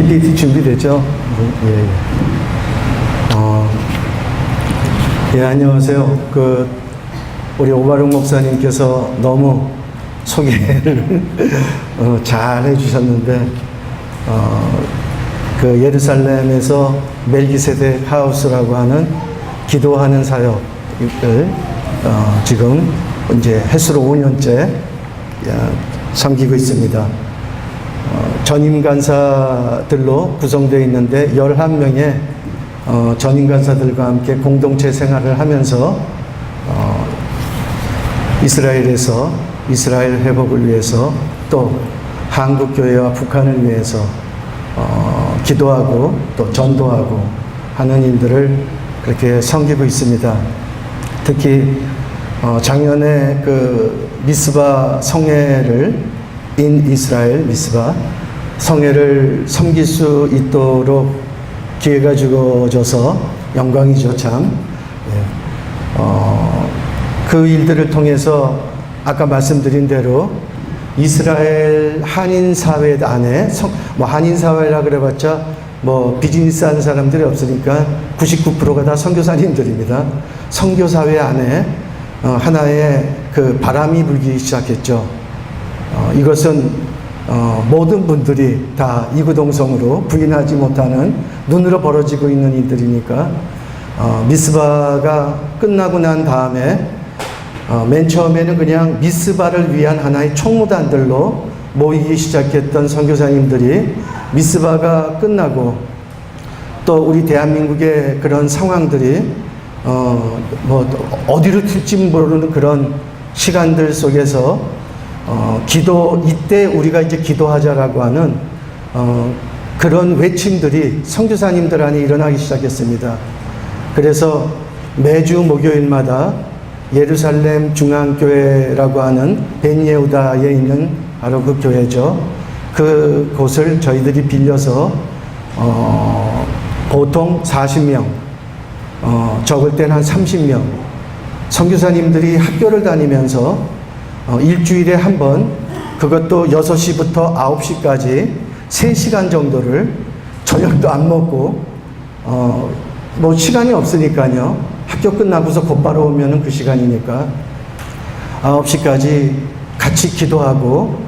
PPT 준비되죠? 예. 예, 안녕하세요. 우리 오바룡 목사님께서 너무 소개를 잘 해주셨는데, 예루살렘에서 멜기세덱 하우스라고 하는 기도하는 사역을 지금 이제 횟수로 5년째 섬기고 있습니다. 전임 간사들로 구성되어 있는데 11명의 전임 간사들과 함께 공동체 생활을 하면서 이스라엘에서 이스라엘 회복을 위해서 또 한국 교회와 북한을 위해서 기도하고 또 전도하고 하는 일들을 그렇게 섬기고 있습니다. 특히 작년에 미스바 성회를 이스라엘 미스바 성회를 섬길 수 있도록 기회가 주어져서 영광이죠, 참. 그 일들을 통해서 아까 말씀드린 대로 이스라엘 한인 사회 안에 한인 사회라 그래봤자 비즈니스 하는 사람들이 없으니까 99%가 다 선교사님들입니다. 선교 사회 안에 하나의 바람이 불기 시작했죠. 이것은 모든 분들이 다 이구동성으로 부인하지 못하는 눈으로 벌어지고 있는 일들이니까 미스바가 끝나고 난 다음에 맨 처음에는 그냥 미스바를 위한 하나의 총무단들로 모이기 시작했던 선교사님들이 미스바가 끝나고 또 우리 대한민국의 그런 상황들이 어디로 튈지 모르는 그런 시간들 속에서 이때 우리가 이제 기도하자라고 하는 그런 외침들이 선교사님들 안에 일어나기 시작했습니다. 그래서 매주 목요일마다 예루살렘 중앙교회라고 하는 벤예후다에 있는 바로 그 교회죠. 그 곳을 저희들이 빌려서 보통 40명, 적을 때는 한 30명 선교사님들이 학교를 다니면서 일주일에 한 번, 그것도 6시부터 9시까지 3시간 정도를 저녁도 안 먹고 시간이 없으니까요. 학교 끝나고서 곧바로 오면은 그 시간이니까 9시까지 같이 기도하고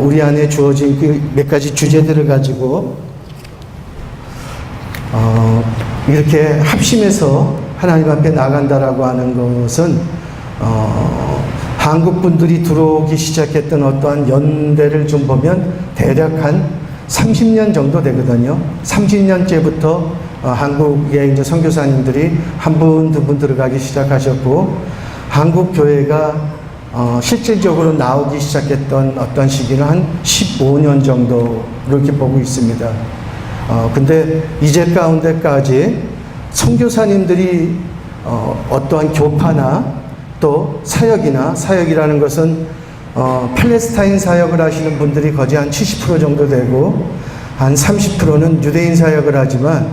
우리 안에 주어진 몇 가지 주제들을 가지고 이렇게 합심해서 하나님 앞에 나간다라고 하는 것은 한국 분들이 들어오기 시작했던 어떠한 연대를 좀 보면 대략 한 30년 정도 되거든요. 30년째부터 한국의 이제 선교사님들이 한 분, 두 분 들어가기 시작하셨고, 한국 교회가 실질적으로 나오기 시작했던 어떤 시기는 한 15년 정도 이렇게 보고 있습니다. 근데 이제 가운데까지 선교사님들이 어떠한 교파나 또 사역이라는 것은 팔레스타인 사역을 하시는 분들이 거의 한 70% 정도 되고 한 30%는 유대인 사역을 하지만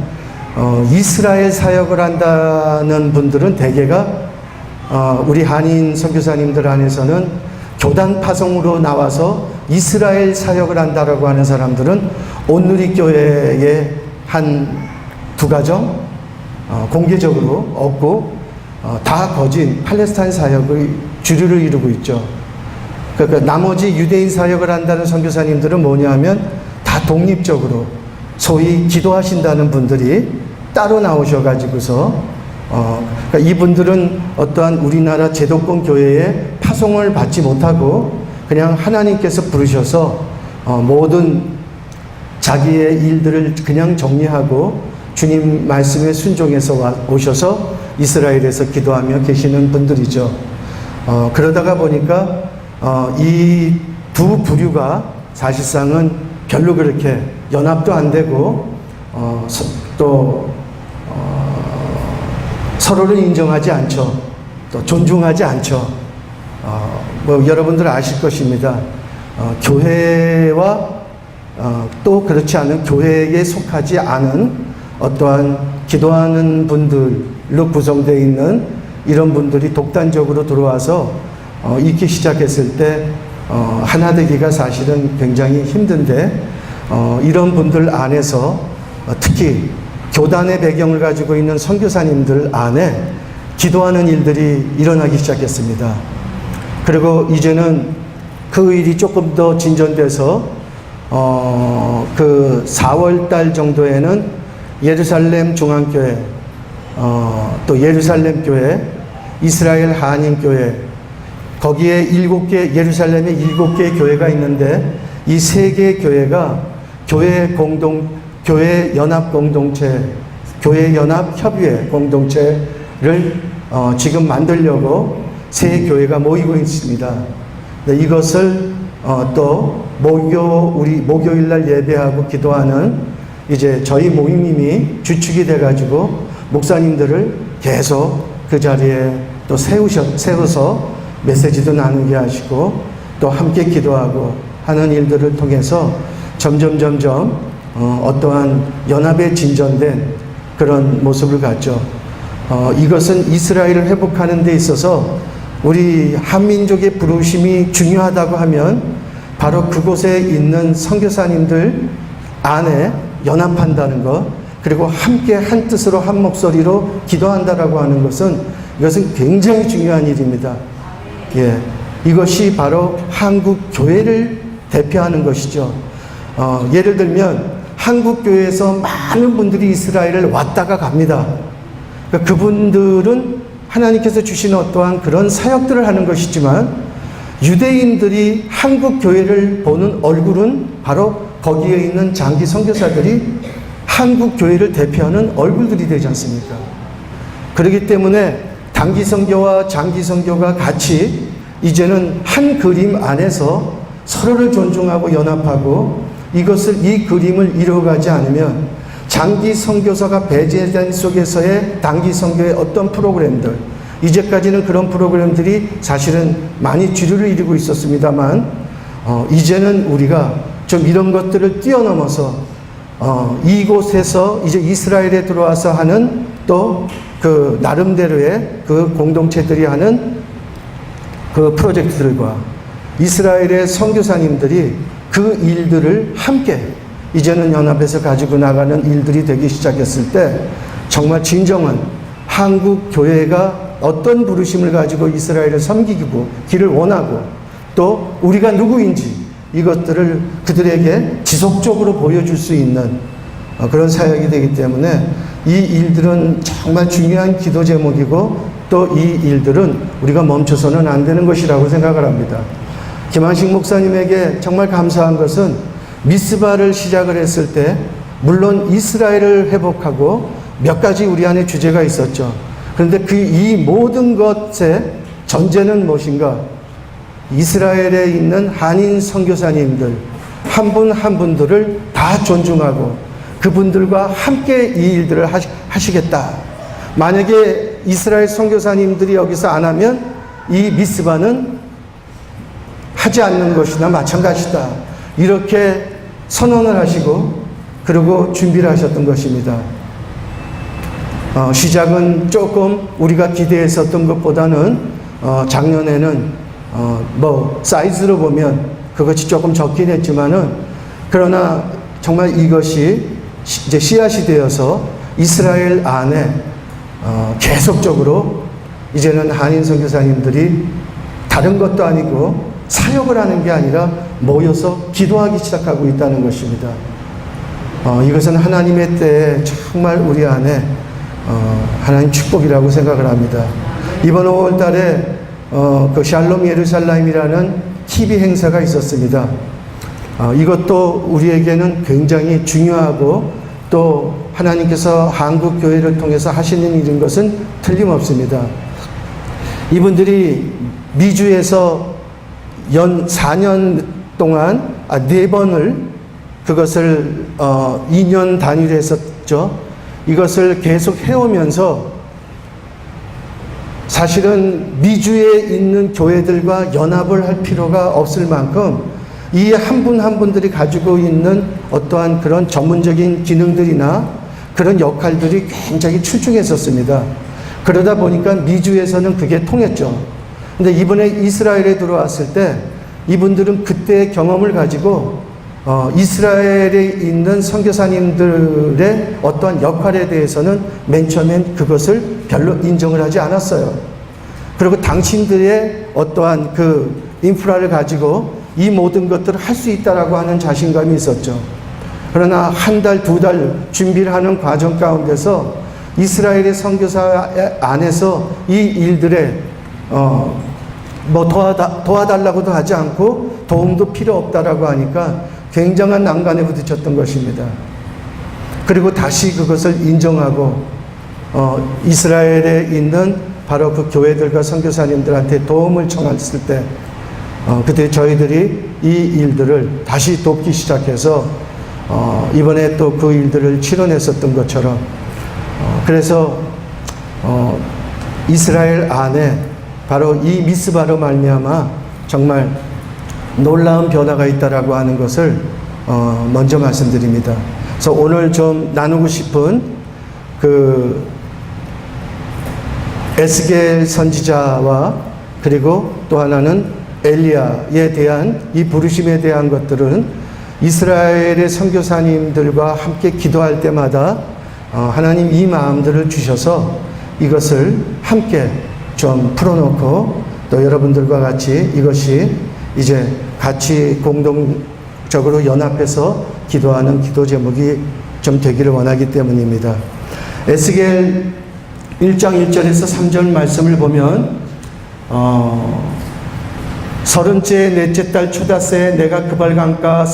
이스라엘 사역을 한다는 분들은 대개가 우리 한인 선교사님들 안에서는 교단 파송으로 나와서 이스라엘 사역을 한다라고 하는 사람들은 온누리교회의 한 2가정 공개적으로 없고 다 거진 팔레스타인 사역의 주류를 이루고 있죠. 그러니까 나머지 유대인 사역을 한다는 선교사님들은 뭐냐면 다 독립적으로 소위 기도하신다는 분들이 따로 나오셔가지고서 그러니까 이분들은 어떠한 우리나라 제도권 교회에 파송을 받지 못하고 그냥 하나님께서 부르셔서 모든 자기의 일들을 그냥 정리하고 주님 말씀에 순종해서 오셔서 이스라엘에서 기도하며 계시는 분들이죠. 그러다가 보니까 이 두 부류가 사실상은 별로 그렇게 연합도 안 되고 또 서로를 인정하지 않죠. 또 존중하지 않죠. 여러분들 아실 것입니다. 교회와 또 그렇지 않은 교회에 속하지 않은 어떠한 기도하는 분들로 구성되어 있는 이런 분들이 독단적으로 들어와서 있기 시작했을 때 하나 되기가 사실은 굉장히 힘든데 이런 분들 안에서 특히 교단의 배경을 가지고 있는 선교사님들 안에 기도하는 일들이 일어나기 시작했습니다. 그리고 이제는 그 일이 조금 더 진전돼서 그 4월 달 정도에는 예루살렘 중앙교회, 또 예루살렘 교회, 이스라엘 한인교회, 거기에 7개, 예루살렘에 7개의 교회가 있는데 이 3개의 교회가 교회 연합 공동체, 교회 연합 협의회 공동체를 지금 만들려고 3 교회가 모이고 있습니다. 네, 이것을 또 우리 목요일 날 예배하고 기도하는 이제 저희 모임이 주축이 돼가지고 목사님들을 계속 그 자리에 또 세워서 메시지도 나누게 하시고 또 함께 기도하고 하는 일들을 통해서 점점 어떠한 연합에 진전된 그런 모습을 갖죠. 이것은 이스라엘을 회복하는 데 있어서 우리 한민족의 부르심이 중요하다고 하면 바로 그곳에 있는 선교사님들 안에 연합한다는 것, 그리고 함께 한 뜻으로 한 목소리로 기도한다라고 하는 것은 이것은 굉장히 중요한 일입니다. 예, 이것이 바로 한국 교회를 대표하는 것이죠. 예를 들면 한국 교회에서 많은 분들이 이스라엘을 왔다가 갑니다. 그러니까 그분들은 하나님께서 주신 어떠한 그런 사역들을 하는 것이지만 유대인들이 한국 교회를 보는 얼굴은 바로 거기에 있는 장기 선교사들이 한국 교회를 대표하는 얼굴들이 되지 않습니까? 그렇기 때문에 단기 선교와 장기 선교가 같이 이제는 한 그림 안에서 서로를 존중하고 연합하고 이 그림을 이루어가지 않으면 장기 선교사가 배제된 속에서의 단기 선교의 어떤 프로그램들, 이제까지는 그런 프로그램들이 사실은 많이 주류를 이루고 있었습니다만 이제는 우리가 좀 이런 것들을 뛰어넘어서 이곳에서 이제 이스라엘에 들어와서 하는 또 그 나름대로의 그 공동체들이 하는 그 프로젝트들과 이스라엘의 선교사님들이 그 일들을 함께 이제는 연합해서 가지고 나가는 일들이 되기 시작했을 때 정말 진정한 한국 교회가 어떤 부르심을 가지고 이스라엘을 섬기기를 원하고 또 우리가 누구인지 이것들을 그들에게 지속적으로 보여줄 수 있는 그런 사역이 되기 때문에 이 일들은 정말 중요한 기도 제목이고 또 이 일들은 우리가 멈춰서는 안 되는 것이라고 생각을 합니다. 김한식 목사님에게 정말 감사한 것은 미스바를 시작을 했을 때 물론 이스라엘을 회복하고 몇 가지 우리 안에 주제가 있었죠. 그런데 이 모든 것의 전제는 무엇인가? 이스라엘에 있는 한인 선교사님들 한 분 한 분들을 다 존중하고 그분들과 함께 이 일들을 하시겠다. 만약에 이스라엘 선교사님들이 여기서 안 하면 이 미스바는 하지 않는 것이나 마찬가지다. 이렇게 선언을 하시고 그리고 준비를 하셨던 것입니다. 시작은 조금 우리가 기대했었던 것보다는 작년에는 사이즈로 보면 그것이 조금 적긴 했지만은 그러나 정말 이것이 이제 씨앗이 되어서 이스라엘 안에 계속적으로 이제는 한인 선교사님들이 다른 것도 아니고 사역을 하는 게 아니라 모여서 기도하기 시작하고 있다는 것입니다. 이것은 하나님의 때에 정말 우리 안에 하나님 축복이라고 생각을 합니다. 이번 5월 달에 그 샬롬 예루살렘이라는 TV 행사가 있었습니다. 이것도 우리에게는 굉장히 중요하고 또 하나님께서 한국 교회를 통해서 하시는 일인 것은 틀림없습니다. 이분들이 미주에서 연 4년 동안 4번을 그것을 2년 단위로 했었죠. 이것을 계속 해오면서 사실은 미주에 있는 교회들과 연합을 할 필요가 없을 만큼 이 한 분 한 분들이 가지고 있는 어떠한 그런 전문적인 기능들이나 그런 역할들이 굉장히 출중했었습니다. 그러다 보니까 미주에서는 그게 통했죠. 근데 이번에 이스라엘에 들어왔을 때 이분들은 그때의 경험을 가지고 이스라엘에 있는 선교사님들의 어떠한 역할에 대해서는 맨 처음엔 그것을 별로 인정을 하지 않았어요. 그리고 당신들의 어떠한 그 인프라를 가지고 이 모든 것들을 할 수 있다라고 하는 자신감이 있었죠. 그러나 한 달, 두 달 준비를 하는 과정 가운데서 이스라엘의 선교사 안에서 이 일들에 뭐 도와달라고도 하지 않고 도움도 필요 없다라고 하니까 굉장한 난관에 부딪혔던 것입니다. 그리고 다시 그것을 인정하고 이스라엘에 있는 바로 그 교회들과 선교사님들한테 도움을 청했을 때 그때 저희들이 이 일들을 다시 돕기 시작해서 이번에 또 그 일들을 치러냈었던 것처럼 그래서 이스라엘 안에 바로 이 미스바로 말미암아 정말 놀라운 변화가 있다라고 하는 것을 먼저 말씀드립니다. 그래서 오늘 좀 나누고 싶은 그 에스겔 선지자와 그리고 또 하나는 엘리야에 대한 이 부르심에 대한 것들은 이스라엘의 선교사님들과 함께 기도할 때마다 하나님 이 마음들을 주셔서 이것을 함께 좀 풀어놓고 또 여러분들과 같이 이것이 이제 같이 공동적으로 연합해서 기도하는 기도 제목이 좀 되기를 원하기 때문입니다. 에스겔 1장 1절에서 3절 말씀을 보면 서른째 넷째 달 초닷새에 내가 그발강가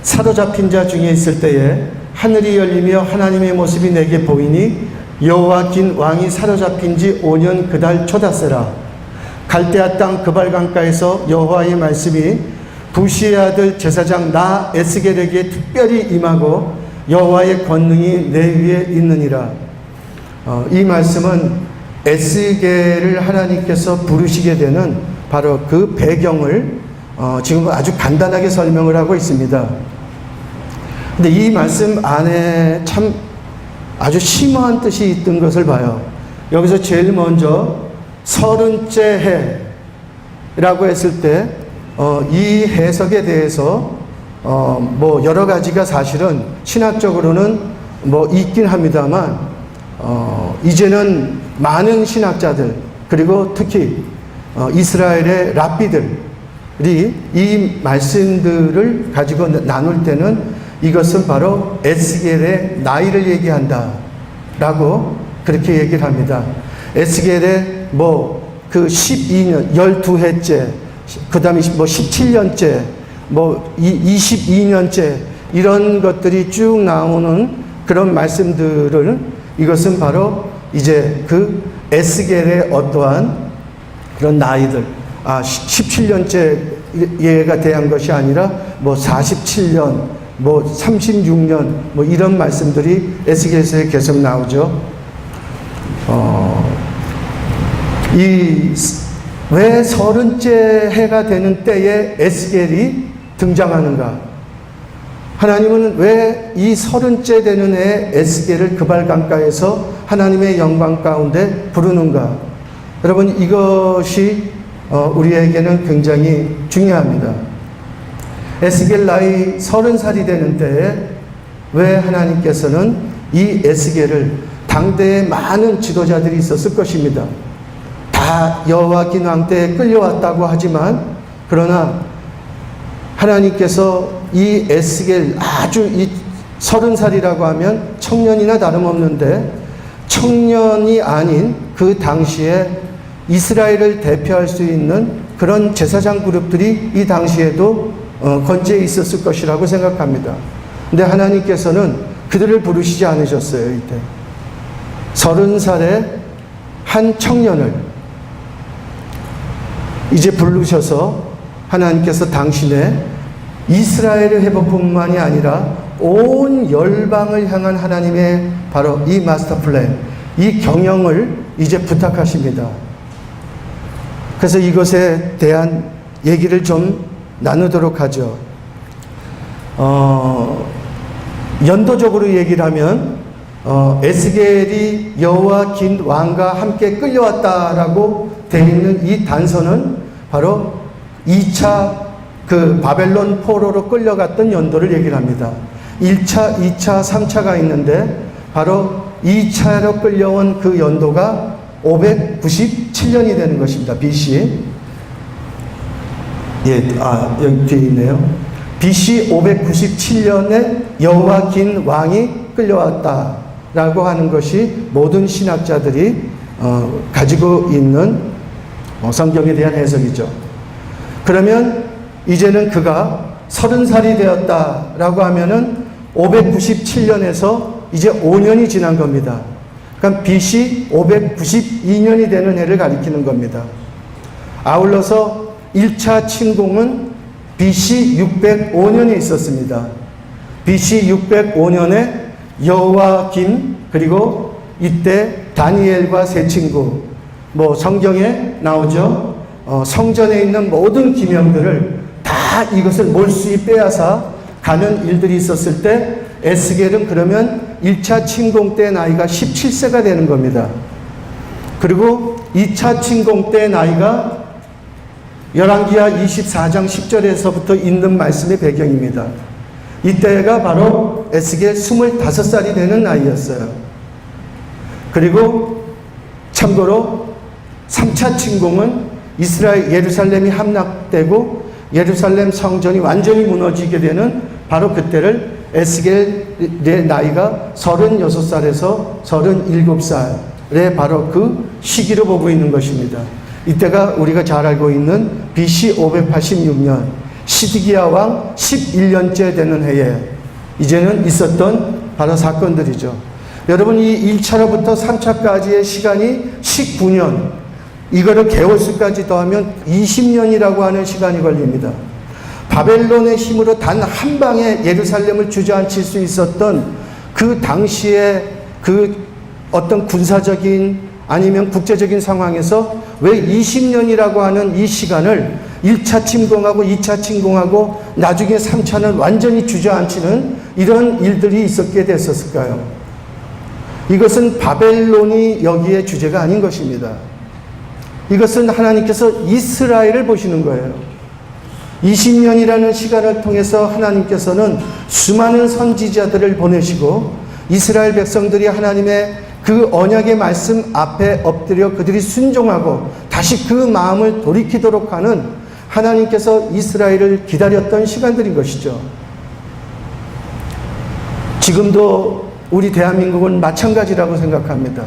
사로잡힌 자 중에 있을 때에 하늘이 열리며 하나님의 모습이 내게 보이니 여호와긴 왕이 사로잡힌 지 5년 그 달 초닷새라. 갈대아 땅 그발강가에서 여호와의 말씀이 부시의 아들 제사장 나 에스겔에게 특별히 임하고 여호와의 권능이 내 위에 있느니라. 이 말씀은 에스겔을 하나님께서 부르시게 되는 바로 그 배경을 지금 아주 간단하게 설명을 하고 있습니다. 근데 이 말씀 안에 참 아주 심오한 뜻이 있던 것을 봐요. 여기서 제일 먼저 서른째 해라고 했을 때 이 해석에 대해서 뭐 여러 가지가 사실은 신학적으로는 뭐 있긴 합니다만 이제는 많은 신학자들 그리고 특히 이스라엘의 랍비들이 이 말씀들을 가지고 나눌 때는 이것은 바로 에스겔의 나이를 얘기한다 라고 그렇게 얘기를 합니다. 에스겔의 뭐 그 12년 12해째 그 다음에 뭐 17년째 뭐 22년째 이런 것들이 쭉 나오는 그런 말씀들을 이것은 바로 이제 그 에스겔의 어떠한 그런 나이들 17년째 얘가 대한 것이 아니라 뭐 47년 뭐 36년 뭐 이런 말씀들이 에스겔서에 계속 나오죠. 왜 서른째 해가 되는 때에 에스겔이 등장하는가? 하나님은 왜 이 서른째 되는 해에 에스겔을 그발강가에서 하나님의 영광 가운데 부르는가? 여러분 이것이 우리에게는 굉장히 중요합니다. 에스겔 나이 30살이 되는 때에 왜 하나님께서는 이 에스겔을 당대에 많은 지도자들이 있었을 것입니다. 다 여호와긴 왕 때에 끌려왔다고 하지만 그러나 하나님께서 이 에스겔 아주 이 30살이라고 하면 청년이나 다름없는데 청년이 아닌 그 당시에 이스라엘을 대표할 수 있는 그런 제사장 그룹들이 이 당시에도 건재해 있었을 것이라고 생각합니다. 근데 하나님께서는 그들을 부르시지 않으셨어요. 이때 30살의 한 청년을 이제 부르셔서 하나님께서 당신의 이스라엘의 회복뿐만이 아니라 온 열방을 향한 하나님의 바로 이 마스터 플랜, 이 경영을 이제 부탁하십니다. 그래서 이것에 대한 얘기를 좀 나누도록 하죠. 연도적으로 얘기를 하면 에스겔이 여호와긴 왕과 함께 끌려왔다라고 되어 있는 이 단서는 바로 2차 그 바벨론 포로로 끌려갔던 연도를 얘기를 합니다. 1차, 2차, 3차가 있는데 바로 2차로 끌려온 그 연도가 597년이 되는 것입니다. BC. 여기 뒤에 있네요. BC 597년에 여호와긴 왕이 끌려왔다라고 하는 것이 모든 신학자들이 가지고 있는 성경에 대한 해석이죠. 그러면 이제는 그가 30살이 되었다라고 하면은 597년에서 이제 5년이 지난 겁니다. 그러니까 BC 592년이 되는 해를 가리키는 겁니다. 아울러서 1차 침공은 BC 605년에 있었습니다. BC 605년에 여호와김 그리고 이때 다니엘과 세 친구 성경에 나오죠. 성전에 있는 모든 기명들을 다 이것을 몰수히 빼앗아 가는 일들이 있었을 때 에스겔은 그러면 1차 침공 때 나이가 17세가 되는 겁니다. 그리고 2차 침공 때 나이가 열왕기하 24장 10절에서부터 있는 말씀의 배경입니다. 이때가 바로 에스겔 25살이 되는 나이였어요. 그리고 참고로 3차 침공은 이스라엘 예루살렘이 함락되고 예루살렘 성전이 완전히 무너지게 되는 바로 그때를 에스겔의 나이가 36살에서 37살의 바로 그 시기로 보고 있는 것입니다. 이때가 우리가 잘 알고 있는 BC 586년 시드기야 왕 11년째 되는 해에 이제는 있었던 바로 사건들이죠. 여러분 이 1차로부터 3차까지의 시간이 19년, 이거를 개월수까지 더하면 20년이라고 하는 시간이 걸립니다. 바벨론의 힘으로 단 한 방에 예루살렘을 주저앉힐 수 있었던 그 당시에 그 어떤 군사적인 아니면 국제적인 상황에서 왜 20년이라고 하는 이 시간을 1차 침공하고 2차 침공하고 나중에 3차는 완전히 주저앉히는 이런 일들이 있었게 됐었을까요? 이것은 바벨론이 여기에 주제가 아닌 것입니다. 이것은 하나님께서 이스라엘을 보시는 거예요. 20년이라는 시간을 통해서 하나님께서는 수많은 선지자들을 보내시고 이스라엘 백성들이 하나님의 그 언약의 말씀 앞에 엎드려 그들이 순종하고 다시 그 마음을 돌이키도록 하는 하나님께서 이스라엘을 기다렸던 시간들인 것이죠. 지금도 우리 대한민국은 마찬가지라고 생각합니다.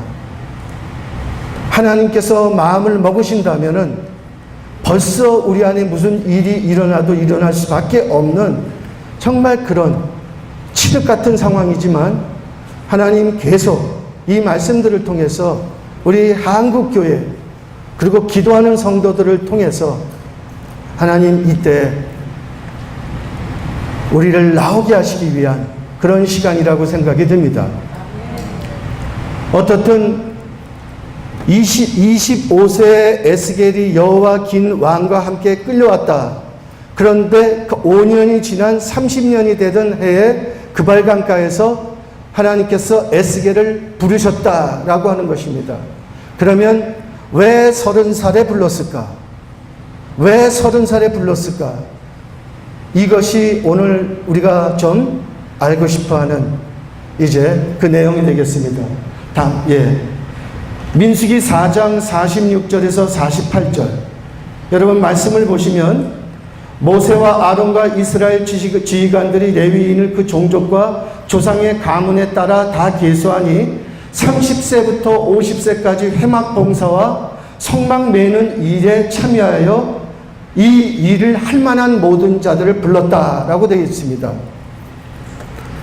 하나님께서 마음을 먹으신다면은 벌써 우리 안에 무슨 일이 일어나도 일어날 수밖에 없는 정말 그런 칠흑 같은 상황이지만 하나님 계속 이 말씀들을 통해서 우리 한국교회 그리고 기도하는 성도들을 통해서 하나님 이때 우리를 나오게 하시기 위한 그런 시간이라고 생각이 듭니다. 어떻든 25세의 에스겔이 여호와긴 왕과 함께 끌려왔다. 그런데 그 5년이 지난 30년이 되던 해에 그발강가에서 하나님께서 에스겔을 부르셨다라고 하는 것입니다. 그러면 왜 30살에 불렀을까? 왜 30살에 불렀을까? 이것이 오늘 우리가 좀 알고 싶어하는 이제 그 내용이 되겠습니다. 민수기 4장 46절에서 48절 여러분 말씀을 보시면 모세와 아론과 이스라엘 지휘관들이 레위인을 그 종족과 조상의 가문에 따라 다 계수하니 30세부터 50세까지 회막 봉사와 성막 매는 일에 참여하여 이 일을 할 만한 모든 자들을 불렀다라고 되어 있습니다.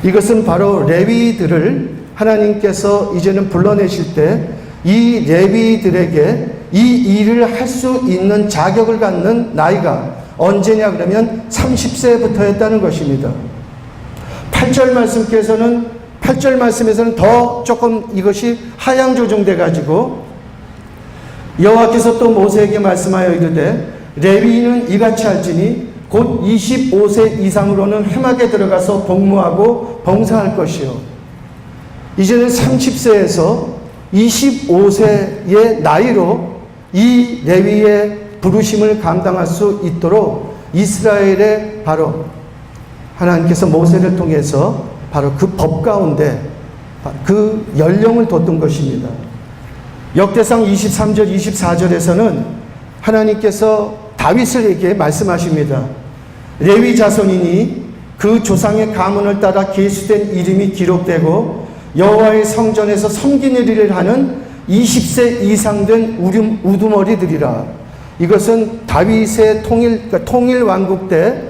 이것은 바로 레위들을 하나님께서 이제는 불러내실 때 이 레위들에게 이 일을 할 수 있는 자격을 갖는 나이가 언제냐 그러면 30세부터였다는 것입니다. 8절 말씀에서는 더 조금 이것이 하향 조정돼 가지고 여호와께서 또 모세에게 말씀하여 이르되 레위인은 이같이 할지니 곧 25세 이상으로는 회막에 들어가서 복무하고 봉사할 것이요. 이제는 30세에서 25세의 나이로 이 레위의 부르심을 감당할 수 있도록 이스라엘의 바로 하나님께서 모세를 통해서 바로 그 법 가운데 그 연령을 뒀던 것입니다. 역대상 23절 24절에서는 하나님께서 다윗에게 말씀하십니다. 레위 자손이니 그 조상의 가문을 따라 계수된 이름이 기록되고 여호와의 성전에서 섬기는 일을 하는 20세 이상 된 우두머리들이라. 이것은 다윗의 통일 왕국 때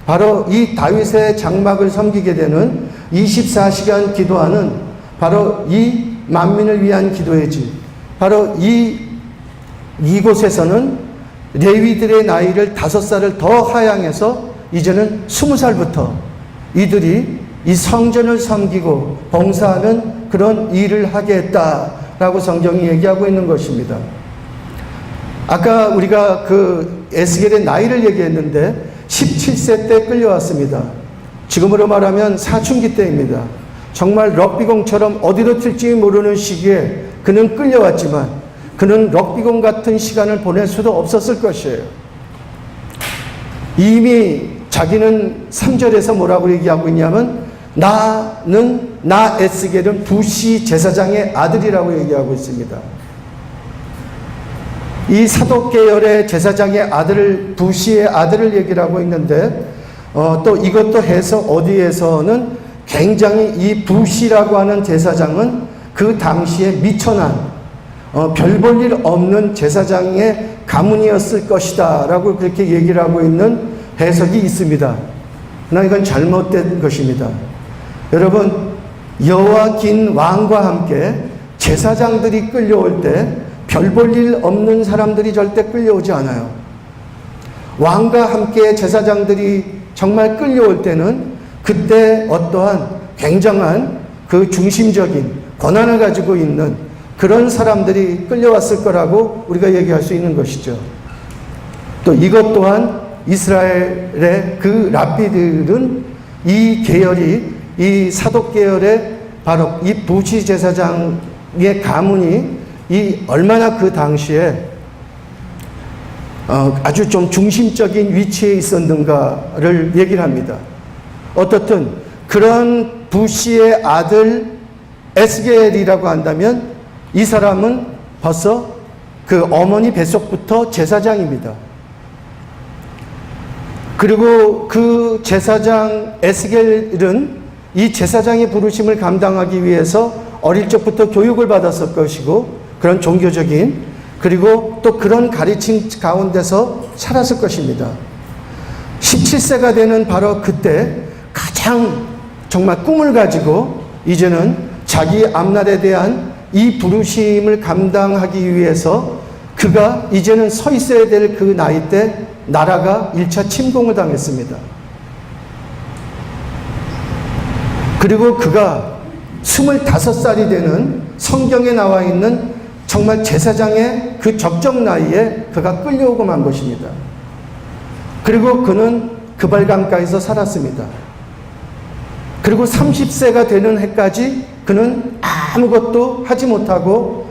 바로 이 다윗의 장막을 섬기게 되는 24시간 기도하는 바로 이 만민을 위한 기도회지. 바로 이곳에서는 레위들의 나이를 5살을 더 하향해서 이제는 20살부터 이들이 이 성전을 섬기고 봉사하는 그런 일을 하게 했다라고 성경이 얘기하고 있는 것입니다. 아까 우리가 그 에스겔의 나이를 얘기했는데 17세 때 끌려왔습니다. 지금으로 말하면 사춘기 때입니다. 정말 럭비공처럼 어디로 튈지 모르는 시기에 그는 끌려왔지만 그는 럭비공 같은 시간을 보낼 수도 없었을 것이에요. 이미 자기는 3절에서 뭐라고 얘기하고 있냐면 나 에스겔은 부시 제사장의 아들이라고 얘기하고 있습니다. 이 사독 계열의 제사장의 아들을 부시의 아들을 얘기를 하고 있는데 또 이것도 해서 어디에서는 굉장히 이 부시라고 하는 제사장은 그 당시에 미천한 별 볼 일 없는 제사장의 가문이었을 것이다 라고 그렇게 얘기를 하고 있는 해석이 있습니다. 그러나 이건 잘못된 것입니다. 여러분, 여호와긴 왕과 함께 제사장들이 끌려올 때 별 볼 일 없는 사람들이 절대 끌려오지 않아요. 왕과 함께 제사장들이 정말 끌려올 때는 그때 어떠한 굉장한 그 중심적인 권한을 가지고 있는 그런 사람들이 끌려왔을 거라고 우리가 얘기할 수 있는 것이죠. 또 이것 또한 이스라엘의 그 랍비들은 이 계열이 이 사독 계열의 바로 이 부시 제사장의 가문이 이 얼마나 그 당시에 아주 좀 중심적인 위치에 있었는가를 얘기를 합니다. 어떻든 그런 부시의 아들 에스겔이라고 한다면 이 사람은 벌써 그 어머니 뱃속부터 제사장입니다. 그리고 그 제사장 에스겔은 이 제사장의 부르심을 감당하기 위해서 어릴 적부터 교육을 받았을 것이고 그런 종교적인 그리고 또 그런 가르침 가운데서 살았을 것입니다. 17세가 되는 바로 그때 가장 정말 꿈을 가지고 이제는 자기 앞날에 대한 이 부르심을 감당하기 위해서 그가 이제는 서 있어야 될 그 나이 때 나라가 1차 침공을 당했습니다. 그리고 그가 25살이 되는 성경에 나와 있는 정말 제사장의 그 적정 나이에 그가 끌려오고 만 것입니다. 그리고 그는 그발강가에서 살았습니다. 그리고 30세가 되는 해까지 그는 아무것도 하지 못하고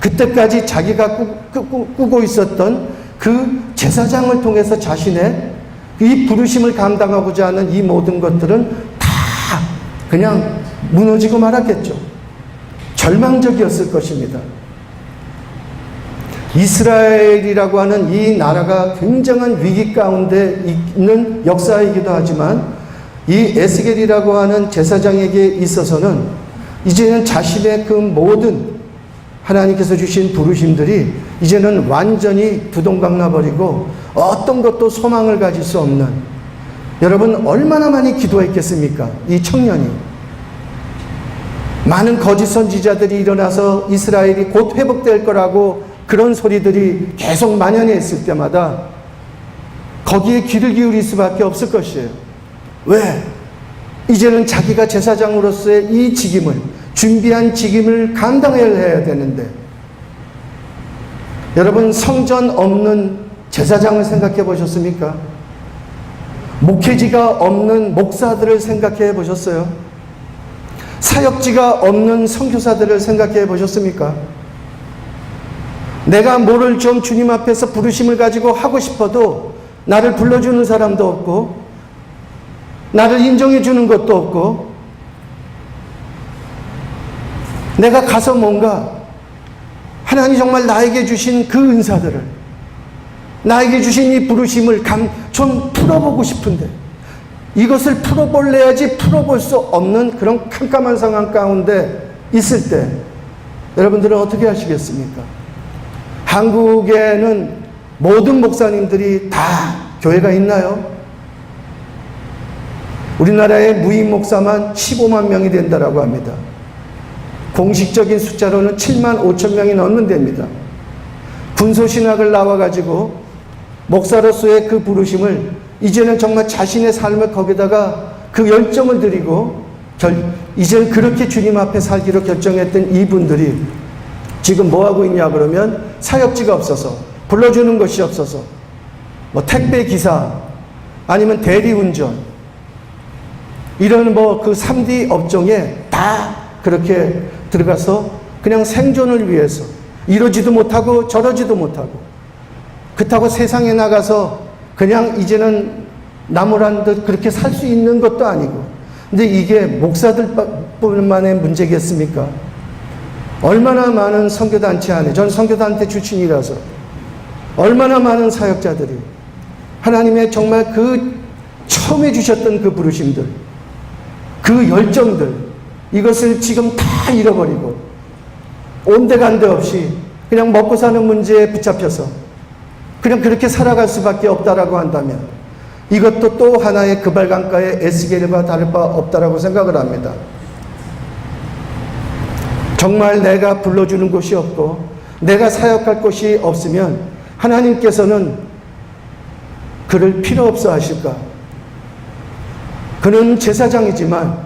그때까지 자기가 꾸고 있었던 그 제사장을 통해서 자신의 이 부르심을 감당하고자 하는 이 모든 것들은 다 그냥 무너지고 말았겠죠. 절망적이었을 것입니다. 이스라엘이라고 하는 이 나라가 굉장한 위기 가운데 있는 역사이기도 하지만 이 에스겔이라고 하는 제사장에게 있어서는 이제는 자신의 그 모든 하나님께서 주신 부르심들이 이제는 완전히 두동강 나버리고 어떤 것도 소망을 가질 수 없는, 여러분 얼마나 많이 기도했겠습니까? 이 청년이. 많은 거짓 선지자들이 일어나서 이스라엘이 곧 회복될 거라고 그런 소리들이 계속 만연했을 때마다 거기에 귀를 기울일 수밖에 없을 것이에요. 왜? 이제는 자기가 제사장으로서의 이 직임을, 준비한 직임을 감당해야 되는데, 여러분 성전 없는 제사장을 생각해 보셨습니까? 목회지가 없는 목사들을 생각해 보셨어요? 사역지가 없는 선교사들을 생각해 보셨습니까? 내가 뭐를 좀 주님 앞에서 부르심을 가지고 하고 싶어도 나를 불러주는 사람도 없고 나를 인정해 주는 것도 없고 내가 가서 뭔가 하나님 정말 나에게 주신 그 은사들을 나에게 주신 이 부르심을 좀 풀어보고 싶은데 이것을 풀어볼래야지 풀어볼 수 없는 그런 캄캄한 상황 가운데 있을 때 여러분들은 어떻게 하시겠습니까? 한국에는 모든 목사님들이 다 교회가 있나요? 우리나라의 무임 목사만 15만 명이 된다라고 합니다. 공식적인 숫자로는 7만 5천 명이 넘는답니다. 군소신학을 나와가지고 목사로서의 그 부르심을 이제는 정말 자신의 삶을 거기다가 그 열정을 드리고 이제는 그렇게 주님 앞에 살기로 결정했던 이분들이 지금 뭐하고 있냐 그러면 사역지가 없어서 불러주는 것이 없어서 뭐 택배 기사 아니면 대리운전 이런 그 3D 업종에 다 그렇게 들어가서 그냥 생존을 위해서 이러지도 못하고 저러지도 못하고 그렇다고 세상에 나가서 그냥 이제는 나무란 듯 그렇게 살 수 있는 것도 아니고 근데 이게 목사들뿐만의 문제겠습니까? 얼마나 많은 선교단체 안에 전 선교단체 출신이라서 얼마나 많은 사역자들이 하나님의 정말 그 처음에 주셨던 그 부르심들 그 열정들 이것을 지금 다 잃어버리고 온데간데 없이 그냥 먹고 사는 문제에 붙잡혀서 그냥 그렇게 살아갈 수밖에 없다라고 한다면 이것도 또 하나의 그발강가의 에스겔과 다를 바 없다라고 생각을 합니다. 정말 내가 불러주는 곳이 없고 내가 사역할 곳이 없으면 하나님께서는 그를 필요 없어 하실까? 그는 제사장이지만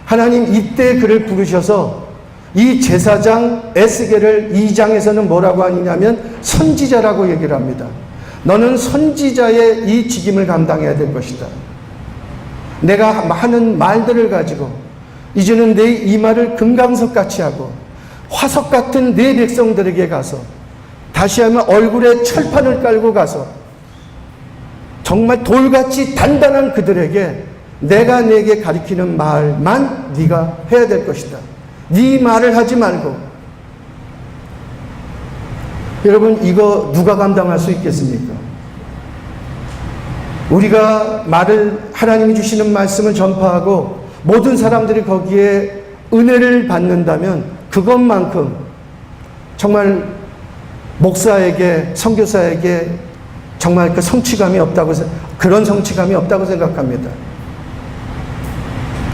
하나님 이때 그를 부르셔서 이 제사장 에스겔을 2장에서는 뭐라고 하느냐면 선지자라고 얘기를 합니다. 너는 선지자의 이 직임을 감당해야 될 것이다. 내가 하는 말들을 가지고 이제는 내 이마를 금강석같이 하고 화석 같은 내 백성들에게 가서 다시 하면 얼굴에 철판을 깔고 가서 정말 돌같이 단단한 그들에게 내가 내게 가리키는 말만 네가 해야 될 것이다. 네 말을 하지 말고. 여러분 이거 누가 감당할 수 있겠습니까? 우리가 하나님이 주시는 말씀을 전파하고 모든 사람들이 거기에 은혜를 받는다면 그것만큼 정말 목사에게 선교사에게 정말 그 성취감이 없다고 그런 성취감이 없다고 생각합니다.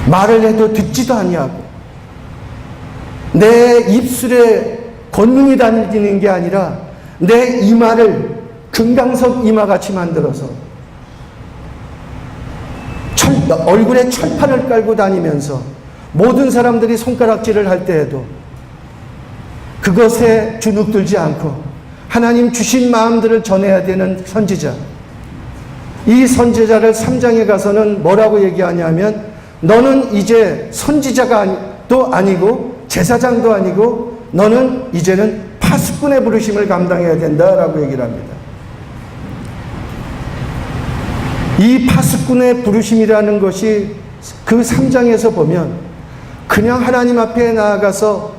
말을 해도 듣지도 아니하고 내 입술에 권능이 다니는 게 아니라 내 이마를 금강석 이마같이 만들어서 얼굴에 철판을 깔고 다니면서 모든 사람들이 손가락질을 할 때에도 그것에 주눅들지 않고 하나님 주신 마음들을 전해야 되는 선지자. 이 선지자를 3장에 가서는 뭐라고 얘기하냐면 너는 이제 선지자도 아니고 제사장도 아니고 너는 이제는 파수꾼의 부르심을 감당해야 된다라고 얘기를 합니다. 이 파수꾼의 부르심이라는 것이 그 3장에서 보면 그냥 하나님 앞에 나아가서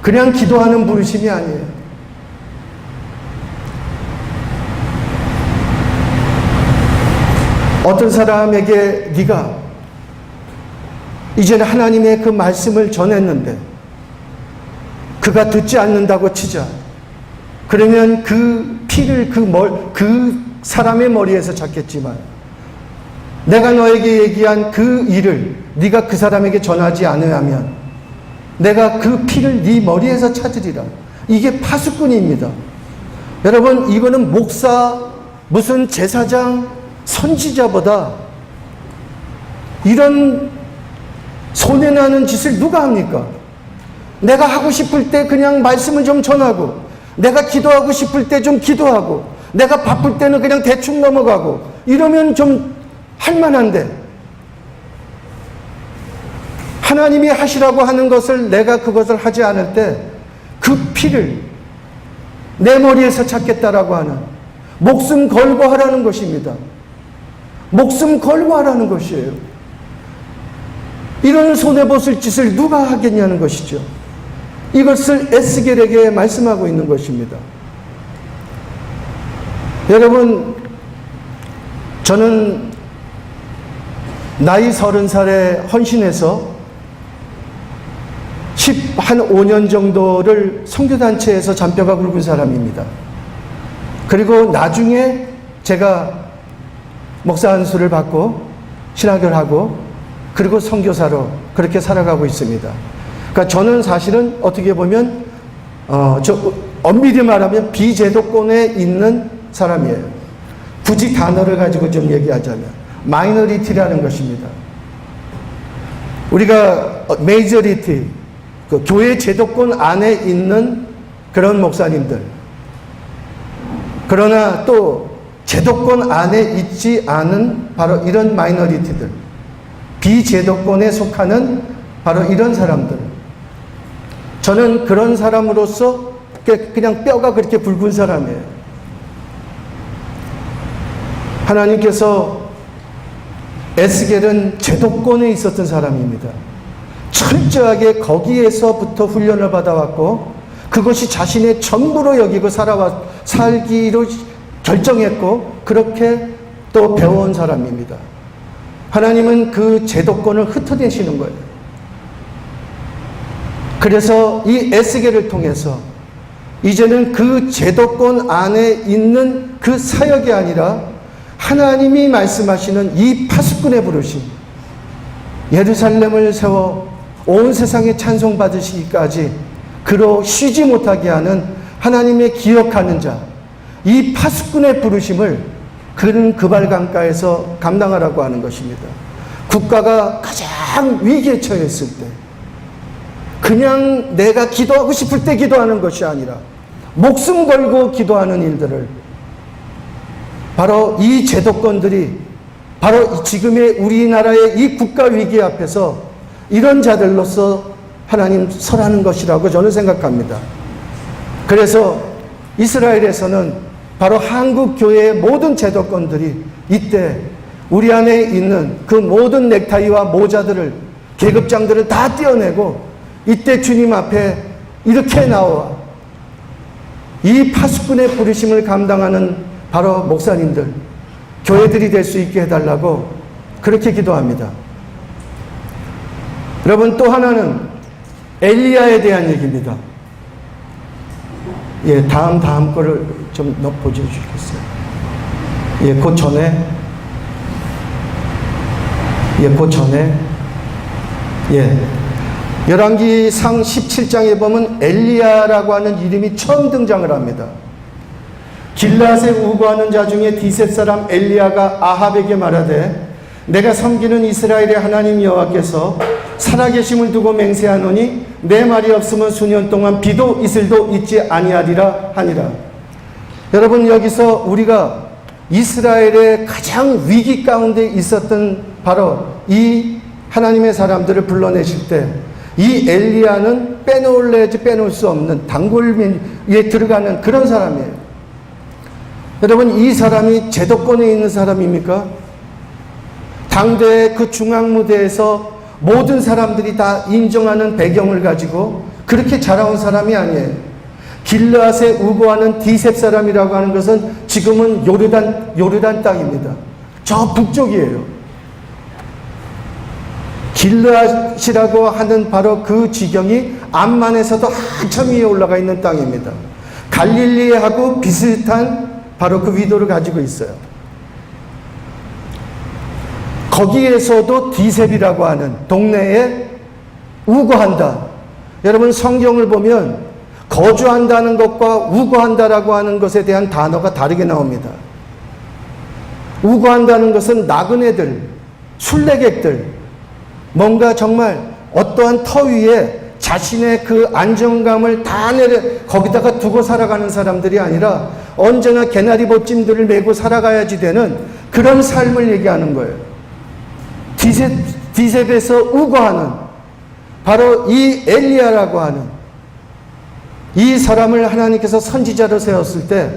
그냥 기도하는 부르심이 아니에요. 어떤 사람에게 네가 이제는 하나님의 그 말씀을 전했는데 그가 듣지 않는다고 치자. 그러면 그 피를 그 사람의 머리에서 찾겠지만 내가 너에게 얘기한 그 일을 네가 그 사람에게 전하지 않으면 내가 그 피를 네 머리에서 찾으리라. 이게 파수꾼입니다. 여러분 이거는 목사 무슨 제사장 선지자보다 이런 손해나는 짓을 누가 합니까? 내가 하고 싶을 때 그냥 말씀을 좀 전하고 내가 기도하고 싶을 때 좀 기도하고 내가 바쁠 때는 그냥 대충 넘어가고 이러면 좀 할만한데 하나님이 하시라고 하는 것을 내가 그것을 하지 않을 때 그 피를 내 머리에서 찾겠다라고 하는 목숨 걸고 하라는 것입니다. 목숨 걸고 하라는 것이에요. 이런 손해보실 짓을 누가 하겠냐는 것이죠. 이것을 에스겔에게 말씀하고 있는 것입니다. 여러분, 저는 나이 30살에 헌신해서 한 5년 정도를 선교단체에서 잔뼈가 굵은 사람입니다. 그리고 나중에 제가 목사 안수를 받고 신학을 하고 그리고 선교사로 그렇게 살아가고 있습니다. 그러니까 저는 사실은 어떻게 보면 엄밀히 말하면 비제도권에 있는 사람이에요. 굳이 단어를 가지고 좀 얘기하자면 마이너리티라는 것입니다. 우리가 메이저리티, 그 교회 제도권 안에 있는 그런 목사님들, 그러나 또 제도권 안에 있지 않은 바로 이런 마이너리티들, 비제도권에 속하는 바로 이런 사람들, 저는 그런 사람으로서 그냥 뼈가 그렇게 굵은 사람이에요. 하나님께서 에스겔은 제도권에 있었던 사람입니다. 철저하게 거기에서부터 훈련을 받아왔고 그것이 자신의 전부로 여기고 살기로 결정했고 그렇게 또 배워온 사람입니다. 하나님은 그 제도권을 흩어내시는 거예요. 그래서 이 에스겔을 통해서 이제는 그 제도권 안에 있는 그 사역이 아니라 하나님이 말씀하시는 이 파수꾼의 부르심, 예루살렘을 세워 온 세상에 찬송받으시기까지 그로 쉬지 못하게 하는 하나님의 기억하는 자, 이 파수꾼의 부르심을 그는 그발강가에서 감당하라고 하는 것입니다. 국가가 가장 위기에 처했을 때 그냥 내가 기도하고 싶을 때 기도하는 것이 아니라 목숨 걸고 기도하는 일들을 바로 이 제도권들이 바로 지금의 우리나라의 이 국가 위기 앞에서 이런 자들로서 하나님 설하는 것이라고 저는 생각합니다. 그래서 이스라엘에서는 바로 한국 교회의 모든 제도권들이 이때 우리 안에 있는 그 모든 넥타이와 모자들을, 계급장들을 다 떼어내고 이때 주님 앞에 이렇게 나와 이 파수꾼의 부르심을 감당하는 바로 목사님들, 교회들이 될 수 있게 해달라고 그렇게 기도합니다. 여러분, 또 하나는 엘리야에 대한 얘기입니다. 예, 다음 거를 좀 보여주시겠어요? 예, 그 전에. 열왕기상 17장에 보면 엘리야라고 하는 이름이 처음 등장을 합니다. 길앗에 우거하는 자 중에 디셋 사람 엘리야가 아합에게 말하되 내가 섬기는 이스라엘의 하나님 여호와께서 살아계심을 두고 맹세하노니 내 말이 없으면 수년 동안 비도 이슬도 있지 아니하리라 하니라. 여러분, 여기서 우리가 이스라엘의 가장 위기 가운데 있었던 바로 이 하나님의 사람들을 불러내실 때 이 엘리야는 빼놓을 수 없는 단골 위에 들어가는 그런 사람이에요. 여러분, 이 사람이 제도권에 있는 사람입니까? 당대의 그 중앙무대에서 모든 사람들이 다 인정하는 배경을 가지고 그렇게 자라온 사람이 아니에요. 길앗에 우거하는 디셉 사람이라고 하는 것은 지금은 요르단 땅입니다. 저 북쪽이에요. 길앗이라고 하는 바로 그 지경이 암만에서도 한참 위에 올라가 있는 땅입니다. 갈릴리하고 비슷한 바로 그 위도를 가지고 있어요. 거기에서도 디셉이라고 하는 동네에 우거한다. 여러분, 성경을 보면 거주한다는 것과 우거한다라고 하는 것에 대한 단어가 다르게 나옵니다. 우거한다는 것은 나그네들, 순례객들, 뭔가 정말 어떠한 터 위에 자신의 그 안정감을 다 거기다가 두고 살아가는 사람들이 아니라 언제나 개나리 보찜들을 메고 살아가야지 되는 그런 삶을 얘기하는 거예요. 디셉에서 우거하는 바로 이 엘리야라고 하는 이 사람을 하나님께서 선지자로 세웠을 때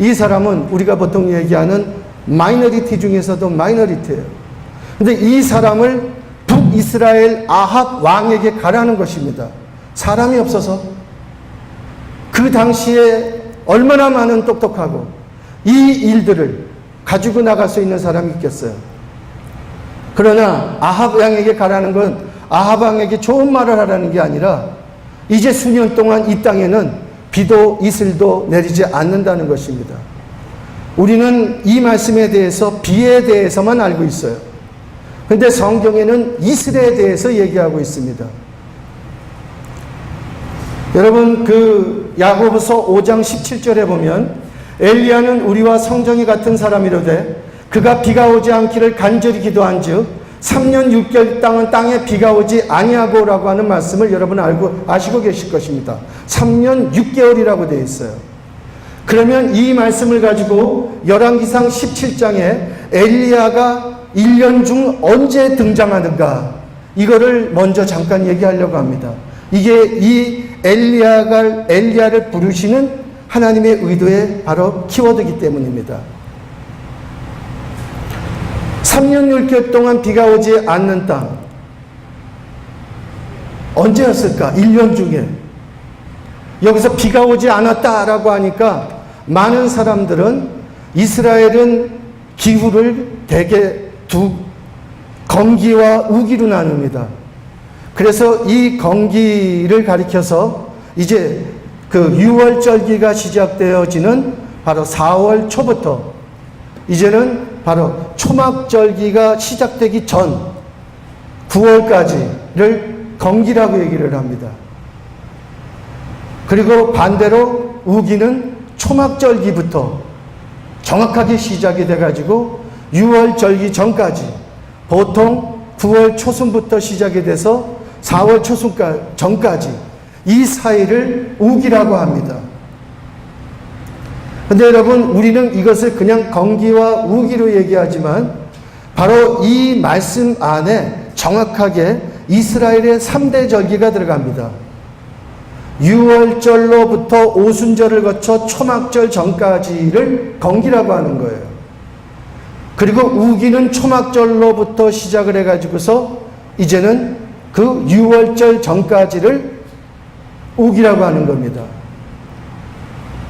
이 사람은 우리가 보통 얘기하는 마이너리티 중에서도 마이너리티예요. 근데 이 사람을 북이스라엘 아합 왕에게 가라는 것입니다. 사람이 없어서. 그 당시에 얼마나 많은 똑똑하고 이 일들을 가지고 나갈 수 있는 사람이 있겠어요. 그러나 아합 왕에게 가라는 건 아합 왕에게 좋은 말을 하라는 게 아니라 이제 수년 동안 이 땅에는 비도 이슬도 내리지 않는다는 것입니다. 우리는 이 말씀에 대해서 비에 대해서만 알고 있어요. 그런데 성경에는 이슬에 대해서 얘기하고 있습니다. 여러분, 그 야고보서 5장 17절에 보면 엘리야는 우리와 성정이 같은 사람이로되 그가 비가 오지 않기를 간절히 기도한즉 3년 6개월 땅은 땅에 비가 오지 아니하고라고 하는 말씀을 여러분 아시고 계실 것입니다. 3년 6개월이라고 되어 있어요. 그러면 이 말씀을 가지고 열왕기상 17장에 엘리야가 1년 중 언제 등장하는가, 이거를 먼저 잠깐 얘기하려고 합니다. 이게 이 엘리야를 부르시는 하나님의 의도의 바로 키워드이기 때문입니다. 3년 6개월 동안 비가 오지 않는 땅, 언제였을까? 1년 중에. 여기서 비가 오지 않았다라고 하니까 많은 사람들은 이스라엘은 기후를 대개 두 건기와 우기로 나눕니다. 그래서 이 건기를 가리켜서 이제 그 6월절기가 시작되어지는 바로 4월 초부터 이제는 바로 초막절기가 시작되기 전 9월까지를 건기라고 얘기를 합니다. 그리고 반대로 우기는 초막절기부터 정확하게 시작이 돼가지고 6월절기 전까지, 보통 9월 초순부터 시작이 돼서 4월 초순 전까지 이 사이를 우기라고 합니다. 근데 여러분, 우리는 이것을 그냥 건기와 우기로 얘기하지만 바로 이 말씀 안에 정확하게 이스라엘의 3대 절기가 들어갑니다. 6월절로부터 오순절을 거쳐 초막절 전까지를 건기라고 하는 거예요. 그리고 우기는 초막절로부터 시작을 해가지고서 이제는 그 6월절 전까지를 우기라고 하는 겁니다.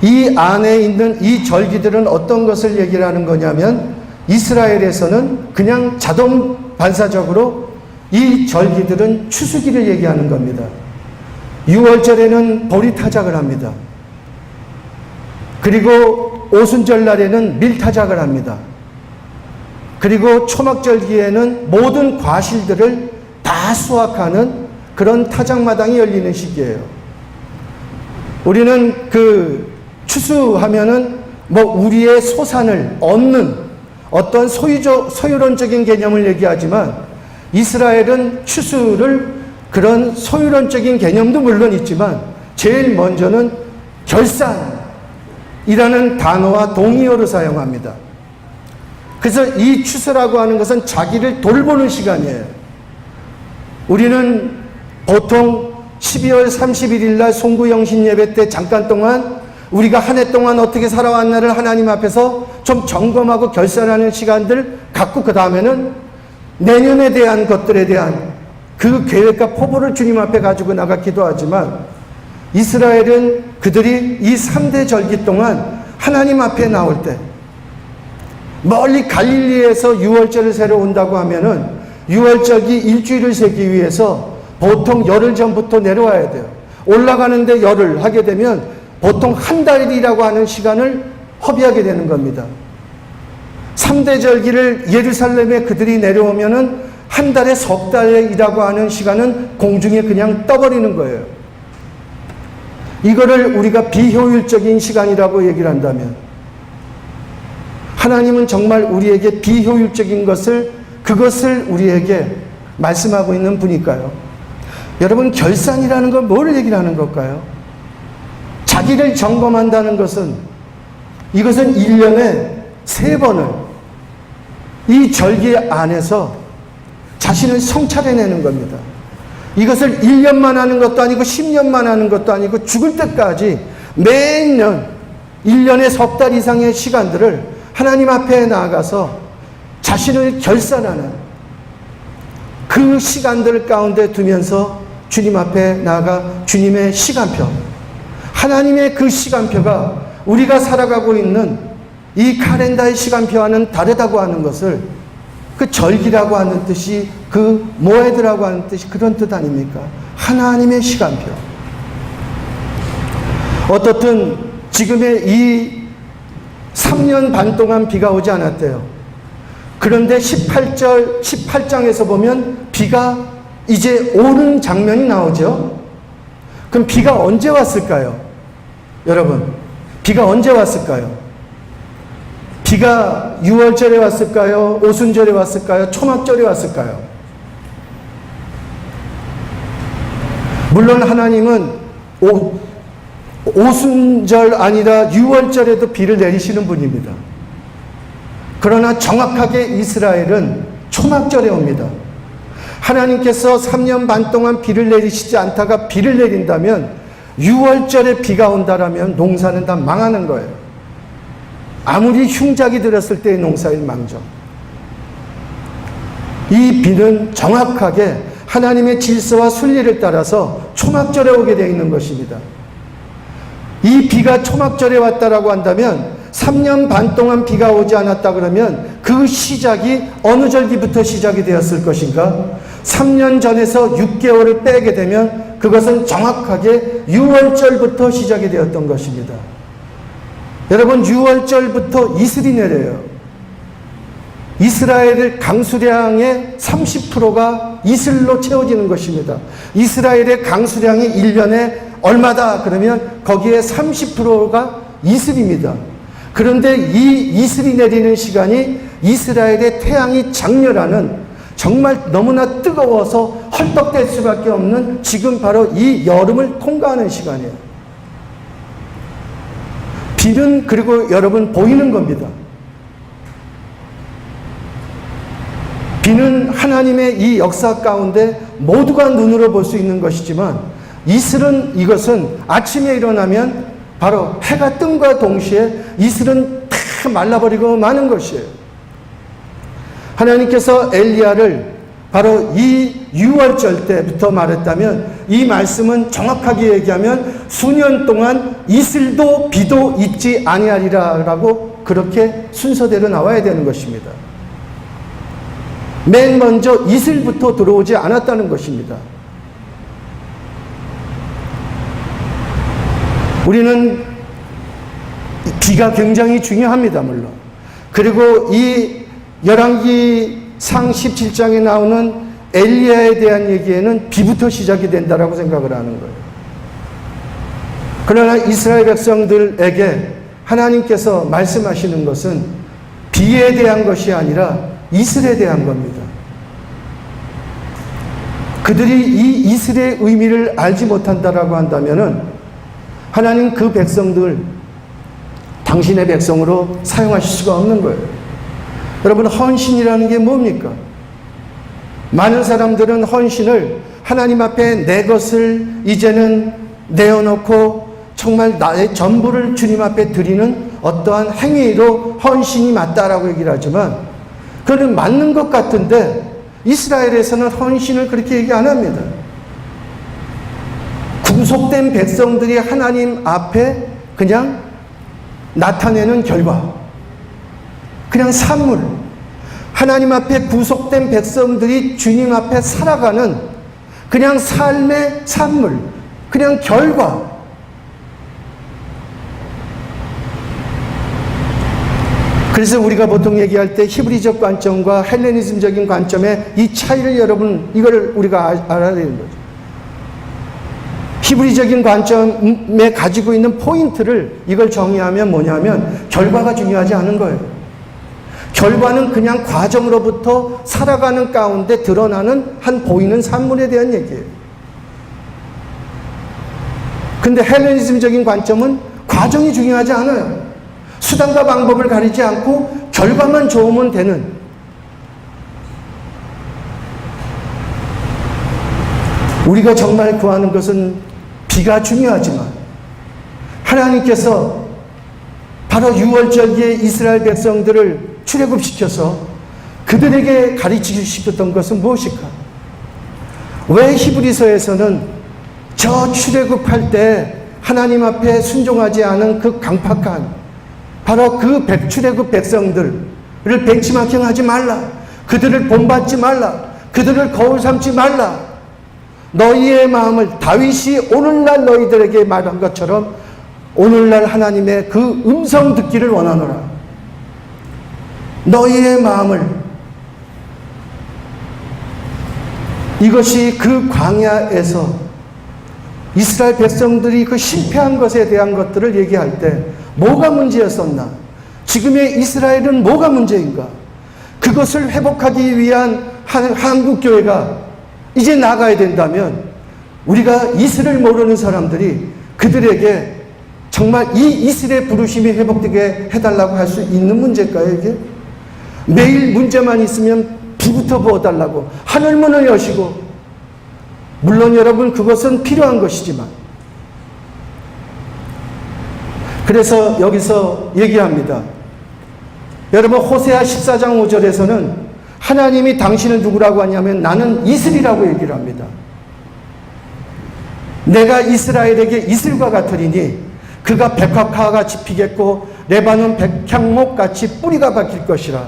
이 안에 있는 이 절기들은 어떤 것을 얘기를 하는 거냐면 이스라엘에서는 그냥 자동 반사적으로 이 절기들은 추수기를 얘기하는 겁니다. 6월절에는 보리타작을 합니다. 그리고 오순절날에는 밀타작을 합니다. 그리고 초막절기에는 모든 과실들을 다 수확하는 그런 타작마당이 열리는 시기예요. 우리는 그 추수하면은 뭐 우리의 소산을 얻는 어떤 소유론적인 개념을 얘기하지만 이스라엘은 추수를 그런 소유론적인 개념도 물론 있지만 제일 먼저는 결산이라는 단어와 동의어로 사용합니다. 그래서 이 추수라고 하는 것은 자기를 돌보는 시간이에요. 우리는 보통 12월 31일 날 송구영신 예배 때 잠깐 동안 우리가 한 해 동안 어떻게 살아왔나를 하나님 앞에서 좀 점검하고 결산하는 시간들 갖고 그 다음에는 내년에 대한 것들에 대한 그 계획과 포부를 주님 앞에 가지고 나가 기도하지만 이스라엘은 그들이 이 3대 절기 동안 하나님 앞에 나올 때 멀리 갈릴리에서 6월절을 세러 온다고 하면은 6월절기 일주일을 세기 위해서 보통 열흘 전부터 내려와야 돼요. 올라가는데 열흘 하게 되면 보통 한 달이라고 하는 시간을 허비하게 되는 겁니다. 3대 절기를 예루살렘에 그들이 내려오면은 한 달에 석 달이라고 하는 시간은 공중에 그냥 떠버리는 거예요. 이거를 우리가 비효율적인 시간이라고 얘기를 한다면 하나님은 정말 우리에게 비효율적인 그것을 우리에게 말씀하고 있는 분일까요? 여러분, 결산이라는 건 뭘 얘기를 하는 걸까요? 자기를 점검한다는 것은 이것은 1년에 3번을 이 절기 안에서 자신을 성찰해내는 겁니다. 이것을 1년만 하는 것도 아니고 10년만 하는 것도 아니고 죽을 때까지 매년 1년에 석 달 이상의 시간들을 하나님 앞에 나아가서 자신을 결산하는 그 시간들 가운데 두면서 주님 앞에 나아가 주님의 시간표, 하나님의 그 시간표가 우리가 살아가고 있는 이 카렌다의 시간표와는 다르다고 하는 것을, 그 절기라고 하는 뜻이, 그 모에드라고 하는 뜻이 그런 뜻 아닙니까? 하나님의 시간표. 어떻든 지금의 이 3년 반 동안 비가 오지 않았대요. 그런데 18장에서 보면 비가 이제 오는 장면이 나오죠. 그럼 비가 언제 왔을까요? 여러분, 비가 언제 왔을까요? 비가 6월절에 왔을까요? 오순절에 왔을까요? 초막절에 왔을까요? 물론 하나님은 오순절 아니라 6월절에도 비를 내리시는 분입니다. 그러나 정확하게 이스라엘은 초막절에 옵니다. 하나님께서 3년 반 동안 비를 내리시지 않다가 비를 내린다면 6월절에 비가 온다라면 농사는 다 망하는 거예요. 아무리 흉작이 들었을 때의 농사일 망정. 이 비는 정확하게 하나님의 질서와 순리를 따라서 초막절에 오게 되어 있는 것입니다. 이 비가 초막절에 왔다라고 한다면 3년 반 동안 비가 오지 않았다 그러면 그 시작이 어느 절기부터 시작이 되었을 것인가? 3년 전에서 6개월을 빼게 되면 그것은 정확하게 6월절부터 시작이 되었던 것입니다. 여러분, 6월절부터 이슬이 내려요. 이스라엘의 강수량의 30%가 이슬로 채워지는 것입니다. 이스라엘의 강수량이 1년에 얼마다 그러면 거기에 30%가 이슬입니다. 그런데 이 이슬이 내리는 시간이 이스라엘의 태양이 장렬하는, 정말 너무나 뜨거워서 헐떡댈 수밖에 없는 지금 바로 이 여름을 통과하는 시간이에요. 비는 그리고 여러분 보이는 겁니다. 비는 하나님의 이 역사 가운데 모두가 눈으로 볼 수 있는 것이지만, 이슬은, 이것은 아침에 일어나면 바로 해가 뜸과 동시에 이슬은 다 말라버리고 마는 것이에요. 하나님께서 엘리야를 바로 이 6월절 때부터 말했다면, 이 말씀은 정확하게 얘기하면 수년 동안 이슬도 비도 있지 아니하리라 라고 그렇게 순서대로 나와야 되는 것입니다. 맨 먼저 이슬부터 들어오지 않았다는 것입니다. 우리는 비가 굉장히 중요합니다, 물론. 그리고 이 열왕기상 17장에 나오는 엘리야에 대한 얘기에는 비부터 시작이 된다라고 생각을 하는 거예요. 그러나 이스라엘 백성들에게 하나님께서 말씀하시는 것은 비에 대한 것이 아니라 이슬에 대한 겁니다. 그들이 이 이슬의 의미를 알지 못한다라고 한다면은 하나님 그 백성들 당신의 백성으로 사용하실 수가 없는 거예요. 여러분, 헌신이라는 게 뭡니까? 많은 사람들은 헌신을 하나님 앞에 내 것을 이제는 내어놓고 정말 나의 전부를 주님 앞에 드리는 어떠한 행위로 헌신이 맞다라고 얘기를 하지만, 그거는 맞는 것 같은데 이스라엘에서는 헌신을 그렇게 얘기 안 합니다. 구속된 백성들이 하나님 앞에 그냥 나타내는 결과, 그냥 산물, 하나님 앞에 구속된 백성들이 주님 앞에 살아가는 그냥 삶의 산물, 그냥 결과. 그래서 우리가 보통 얘기할 때 히브리적 관점과 헬레니즘적인 관점의 이 차이를, 여러분, 이걸 우리가 알아야 되는 거죠. 히브리적인 관점에 가지고 있는 포인트를, 이걸 정의하면 뭐냐면 결과가 중요하지 않은 거예요. 결과는 그냥 과정으로부터 살아가는 가운데 드러나는 한 보이는 산물에 대한 얘기예요. 근데 헬레니즘적인 관점은 과정이 중요하지 않아요. 수단과 방법을 가리지 않고 결과만 좋으면 되는, 우리가 정말 구하는 것은 비가 중요하지만 하나님께서 바로 유월절기에 이스라엘 백성들을 출애굽시켜서 그들에게 가르치고 싶었던 것은 무엇일까? 왜 히브리서에서는 저 출애굽할 때 하나님 앞에 순종하지 않은 그 강팍한 바로 그 출애굽 백성들을 벤치마킹하지 말라, 그들을 본받지 말라, 그들을 거울 삼지 말라, 너희의 마음을 다윗이 오늘날 너희들에게 말한 것처럼 오늘날 하나님의 그 음성 듣기를 원하노라. 너희의 마음을, 이것이 그 광야에서 이스라엘 백성들이 그 실패한 것에 대한 것들을 얘기할 때 뭐가 문제였었나? 지금의 이스라엘은 뭐가 문제인가? 그것을 회복하기 위한 한국교회가 이제 나가야 된다면 우리가 이슬을 모르는 사람들이 그들에게 정말 이 이슬의 부르심이 회복되게 해달라고 할 수 있는 문제일까요, 이게? 매일 문제만 있으면 불부터 부어달라고 하늘문을 여시고, 물론 여러분 그것은 필요한 것이지만, 그래서 여기서 얘기합니다. 여러분 호세아 14장 5절에서는 하나님이 당신은 누구라고 하냐면 나는 이슬이라고 얘기를 합니다. 내가 이스라엘에게 이슬과 같으리니 그가 백합화같이 피겠고 레바논 백향목같이 뿌리가 박힐 것이라.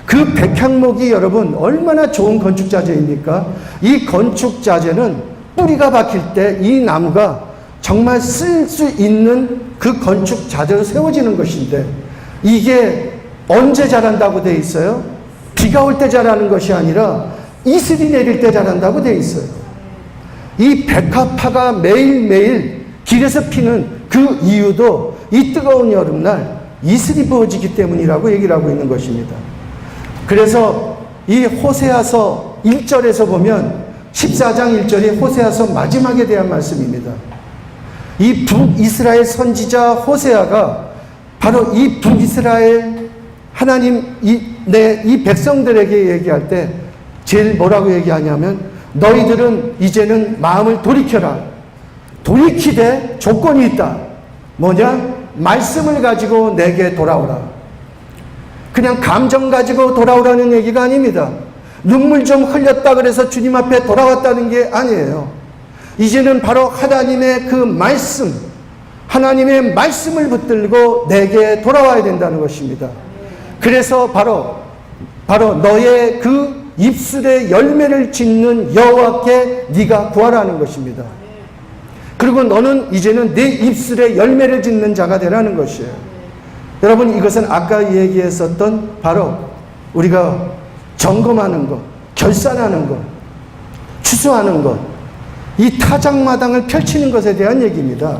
그 백향목이 여러분 얼마나 좋은 건축자재입니까? 이 건축자재는 뿌리가 박힐 때 이 나무가 정말 쓸 수 있는 그 건축자재로 세워지는 것인데, 이게 언제 자란다고 돼 있어요? 비가 올 때 자라는 것이 아니라 이슬이 내릴 때 자란다고 돼 있어요. 이 백합화가 매일매일 길에서 피는 그 이유도 이 뜨거운 여름날 이슬이 부어지기 때문이라고 얘기를 하고 있는 것입니다. 그래서 이 호세아서 1절에서 보면 14장 1절이 호세아서 마지막에 대한 말씀입니다. 이 북이스라엘 선지자 호세아가 바로 이 북이스라엘 하나님 이 백성들에게 얘기할 때 제일 뭐라고 얘기하냐면 너희들은 이제는 마음을 돌이켜라. 돌이키되 조건이 있다. 뭐냐? 말씀을 가지고 내게 돌아오라. 그냥 감정 가지고 돌아오라는 얘기가 아닙니다. 눈물 좀 흘렸다 그래서 주님 앞에 돌아왔다는 게 아니에요. 이제는 바로 하나님의 그 말씀, 하나님의 말씀을 붙들고 내게 돌아와야 된다는 것입니다. 그래서 바로 너의 그 입술에 열매를 짓는 여호와께 네가 구하라는 것입니다. 그리고 너는 이제는 내 입술에 열매를 짓는 자가 되라는 것이에요. 여러분 이것은 아까 얘기했었던 바로 우리가 점검하는 것, 결산하는 것, 추수하는 것, 이 타작마당을 펼치는 것에 대한 얘기입니다.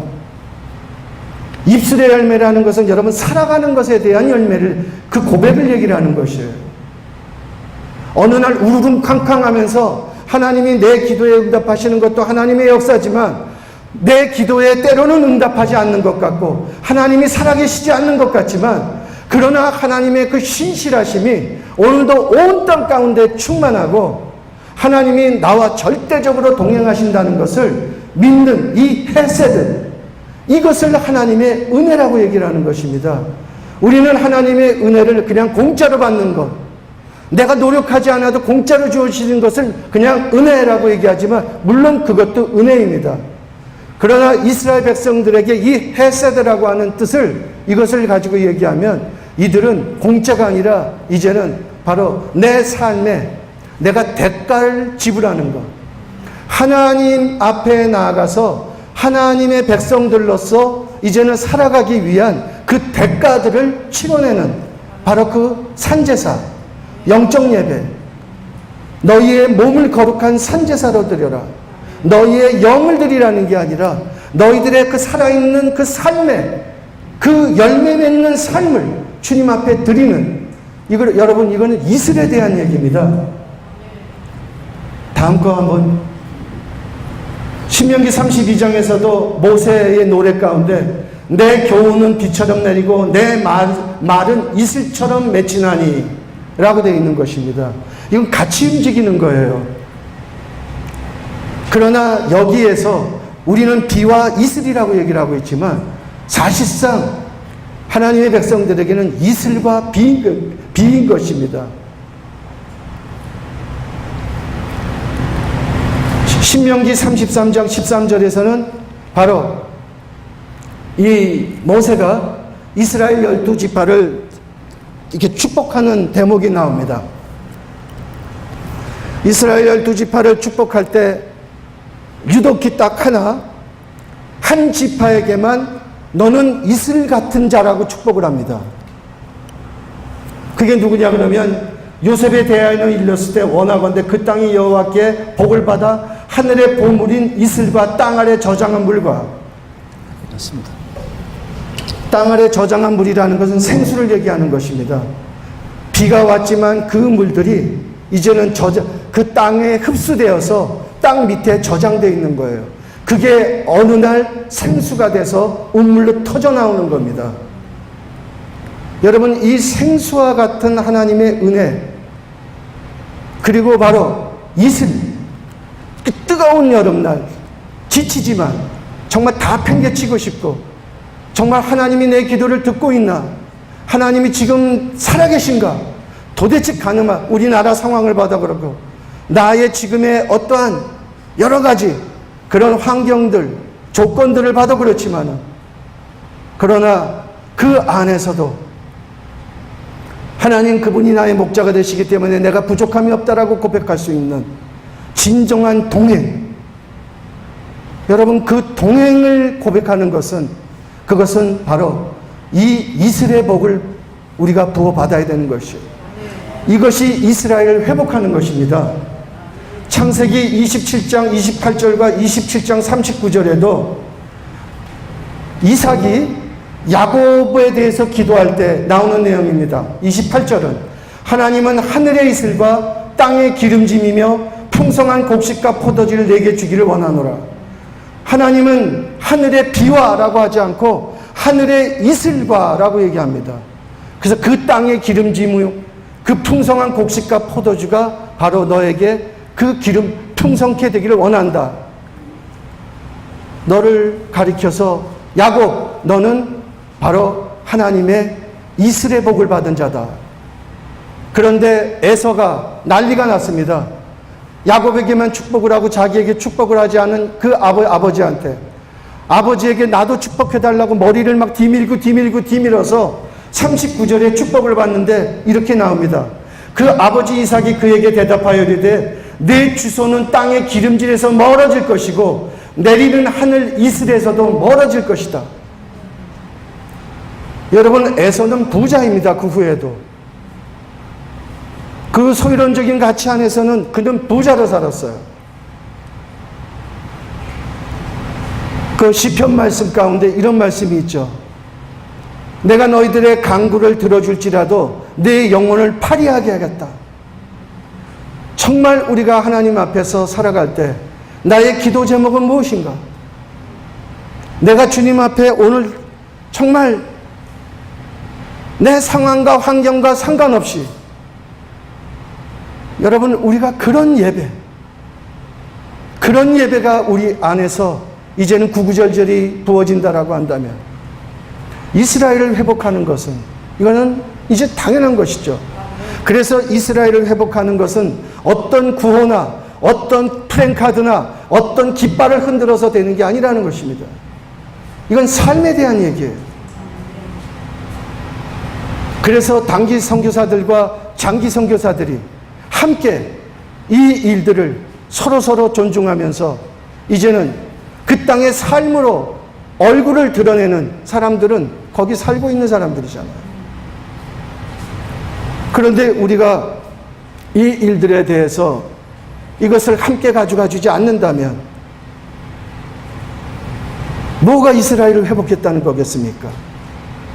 입술의 열매라는 것은 여러분 살아가는 것에 대한 열매를, 그 고백을 얘기를 하는 것이에요. 어느 날 우르릉캉캉 하면서 하나님이 내 기도에 응답하시는 것도 하나님의 역사지만 내 기도에 때로는 응답하지 않는 것 같고 하나님이 살아계시지 않는 것 같지만, 그러나 하나님의 그 신실하심이 오늘도 온 땅 가운데 충만하고 하나님이 나와 절대적으로 동행하신다는 것을 믿는 이 헤세드, 이것을 하나님의 은혜라고 얘기를 하는 것입니다. 우리는 하나님의 은혜를 그냥 공짜로 받는 것, 내가 노력하지 않아도 공짜로 주어지는 것을 그냥 은혜라고 얘기하지만 물론 그것도 은혜입니다. 그러나 이스라엘 백성들에게 이 헤세드라고 하는 뜻을, 이것을 가지고 얘기하면 이들은 공짜가 아니라 이제는 바로 내 삶에 내가 대가를 지불하는 것, 하나님 앞에 나아가서 하나님의 백성들로서 이제는 살아가기 위한 그 대가들을 치러내는 바로 그 산제사, 영적 예배, 너희의 몸을 거룩한 산제사로 드려라. 너희의 영을 드리라는 게 아니라 너희들의 그 살아있는 그 삶에 그 열매 맺는 삶을 주님 앞에 드리는, 여러분 이거는 이슬에 대한 얘기입니다. 다음 거 한번, 신명기 32장에서도 모세의 노래 가운데 내 교훈은 비처럼 내리고 내 말은 이슬처럼 맺히나니 라고 되어 있는 것입니다. 이건 같이 움직이는 거예요. 그러나 여기에서 우리는 비와 이슬이라고 얘기를 하고 있지만 사실상 하나님의 백성들에게는 이슬과 비인 것입니다. 신명기 33장 13절에서는 바로 이 모세가 이스라엘 12지파를 이렇게 축복하는 대목이 나옵니다. 이스라엘 12지파를 축복할 때 유독히 딱 한 지파에게만 너는 이슬 같은 자라고 축복을 합니다. 그게 누구냐 그러면 요셉의 대하에는 일렀을 때 원하건대 그 땅이 여호와께 복을 받아 하늘의 보물인 이슬과 땅 아래 저장한 물과, 그렇습니다. 땅 아래 저장한 물이라는 것은 생수를 얘기하는 것입니다. 비가 왔지만 그 물들이 이제는 그 땅에 흡수되어서 땅 밑에 저장되어 있는 거예요. 그게 어느 날 생수가 돼서 운물로 터져 나오는 겁니다. 여러분, 이 생수와 같은 하나님의 은혜, 그리고 바로 이슬, 뜨거운 여름날 지치지만 정말 다 팽개치고 싶고, 정말 하나님이 내 기도를 듣고 있나, 하나님이 지금 살아계신가, 도대체 가늠한 우리나라 상황을 봐도 그렇고 나의 지금의 어떠한 여러 가지 그런 환경들, 조건들을 봐도 그렇지만, 그러나 그 안에서도 하나님 그분이 나의 목자가 되시기 때문에 내가 부족함이 없다라고 고백할 수 있는 진정한 동행. 여러분, 그 동행을 고백하는 것은, 그것은 바로 이 이슬의 복을 우리가 부어받아야 되는 것이에요. 이것이 이스라엘을 회복하는 것입니다. 창세기 27장 28절과 27장 39절에도 이삭이 야곱에 대해서 기도할 때 나오는 내용입니다. 28절은 하나님은 하늘의 이슬과 땅의 기름짐이며 풍성한 곡식과 포도주를 내게 주기를 원하노라. 하나님은 하늘의 비와 라고 하지 않고 하늘의 이슬과 라고 얘기합니다. 그래서 그 땅의 기름짐, 그 풍성한 곡식과 포도주가 바로 너에게 그 기름 풍성케 되기를 원한다. 너를 가리켜서 야곱, 너는 바로 하나님의 이슬의 복을 받은 자다. 그런데 에서가 난리가 났습니다. 야곱에게만 축복을 하고 자기에게 축복을 하지 않은 그 아버지한테, 아버지에게 나도 축복해달라고 머리를 막 디밀어서 39절에 축복을 받는데 이렇게 나옵니다. 그 아버지 이삭이 그에게 대답하여 이르되 내 주소는 땅의 기름질에서 멀어질 것이고 내리는 하늘 이슬에서도 멀어질 것이다. 여러분, 에서는 부자입니다. 그 후에도 그 소유론적인 가치 안에서는 그는 부자로 살았어요. 그 시편 말씀 가운데 이런 말씀이 있죠. 내가 너희들의 간구를 들어줄지라도 내 영혼을 파리하게 하겠다. 정말 우리가 하나님 앞에서 살아갈 때 나의 기도 제목은 무엇인가? 내가 주님 앞에 오늘 정말 내 상황과 환경과 상관없이, 여러분, 우리가 그런 예배가 우리 안에서 이제는 구구절절히 부어진다라고 한다면, 이스라엘을 회복하는 것은, 이거는 이제 당연한 것이죠. 그래서 이스라엘을 회복하는 것은 어떤 구호나 어떤 플랜카드나 어떤 깃발을 흔들어서 되는 게 아니라는 것입니다. 이건 삶에 대한 얘기예요. 그래서 단기 선교사들과 장기 선교사들이 함께 이 일들을 서로 존중하면서 이제는 그 땅의 삶으로 얼굴을 드러내는 사람들은 거기 살고 있는 사람들이잖아요. 그런데 우리가 이 일들에 대해서 이것을 함께 가져가 주지 않는다면 뭐가 이스라엘을 회복했다는 거겠습니까?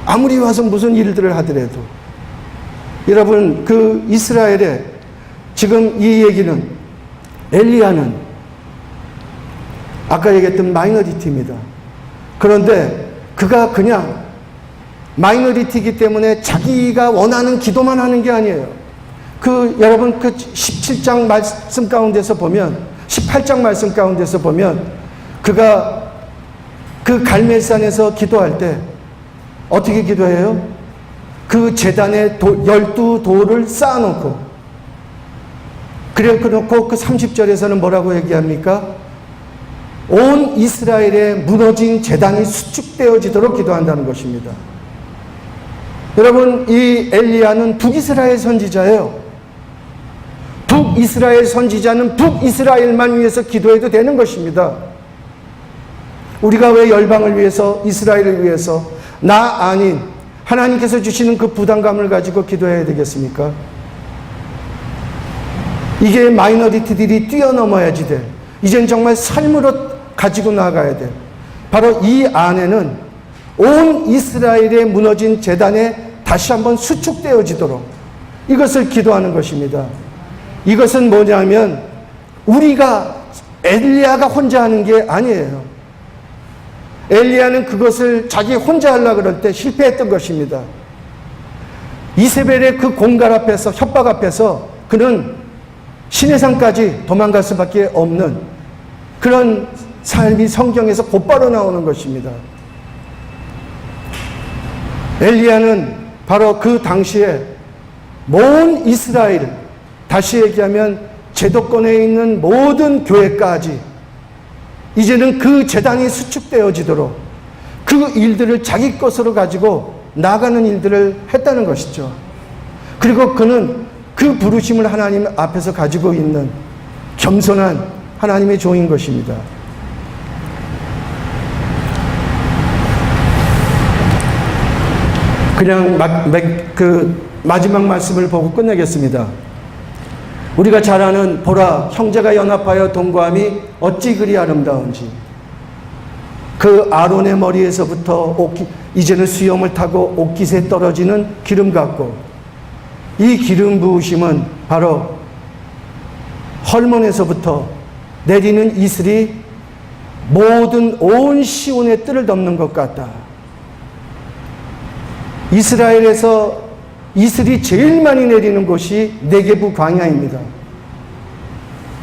아무리 와서 무슨 일들을 하더라도. 여러분, 그 이스라엘의 지금 이 얘기는, 엘리야는 아까 얘기했던 마이너리티입니다. 그런데 그가 그냥 마이너리티이기 때문에 자기가 원하는 기도만 하는 게 아니에요. 여러분, 17장 말씀 가운데서 보면, 18장 말씀 가운데서 보면, 그가 그 갈멜산에서 기도할 때 어떻게 기도해요? 그 제단에 12돌을 쌓아놓고, 그래 놓고 그 30절에서는 뭐라고 얘기합니까? 온 이스라엘의 무너진 제단이 수축되어지도록 기도한다는 것입니다. 여러분, 이 엘리야는 북이스라엘 선지자예요. 북이스라엘 선지자는 북이스라엘만 위해서 기도해도 되는 것입니다. 우리가 왜 열방을 위해서, 이스라엘을 위해서 나 아닌 하나님께서 주시는 그 부담감을 가지고 기도해야 되겠습니까? 이게 마이너리티들이 뛰어넘어야지 돼. 이젠 정말 삶으로 가지고 나가야 돼. 바로 이 안에는 온 이스라엘의 무너진 제단에 다시 한번 수축되어지도록 이것을 기도하는 것입니다. 이것은 뭐냐면 우리가, 엘리야가 혼자 하는 게 아니에요. 엘리야는 그것을 자기 혼자 하려고 그럴 때 실패했던 것입니다. 이세벨의 그 공갈 앞에서, 협박 앞에서 그는 시내산까지 도망갈 수밖에 없는 그런 삶이 성경에서 곧바로 나오는 것입니다. 엘리야는 바로 그 당시에 온 이스라엘, 다시 얘기하면 제도권에 있는 모든 교회까지 이제는 그 제단이 수축되어지도록 그 일들을 자기 것으로 가지고 나가는 일들을 했다는 것이죠. 그리고 그는 그 부르심을 하나님 앞에서 가지고 있는 겸손한 하나님의 종인 것입니다. 그냥 마지막 말씀을 보고 끝내겠습니다. 우리가 잘 아는 보라 형제가 연합하여 동거함이 어찌 그리 아름다운지, 그 아론의 머리에서부터 이제는 수염을 타고 옷깃에 떨어지는 기름 같고, 이 기름 부으심은 바로 헐몬에서부터 내리는 이슬이 모든 온 시온의 뜰을 덮는 것 같다. 이스라엘에서 이슬이 제일 많이 내리는 곳이 네게부 광야입니다.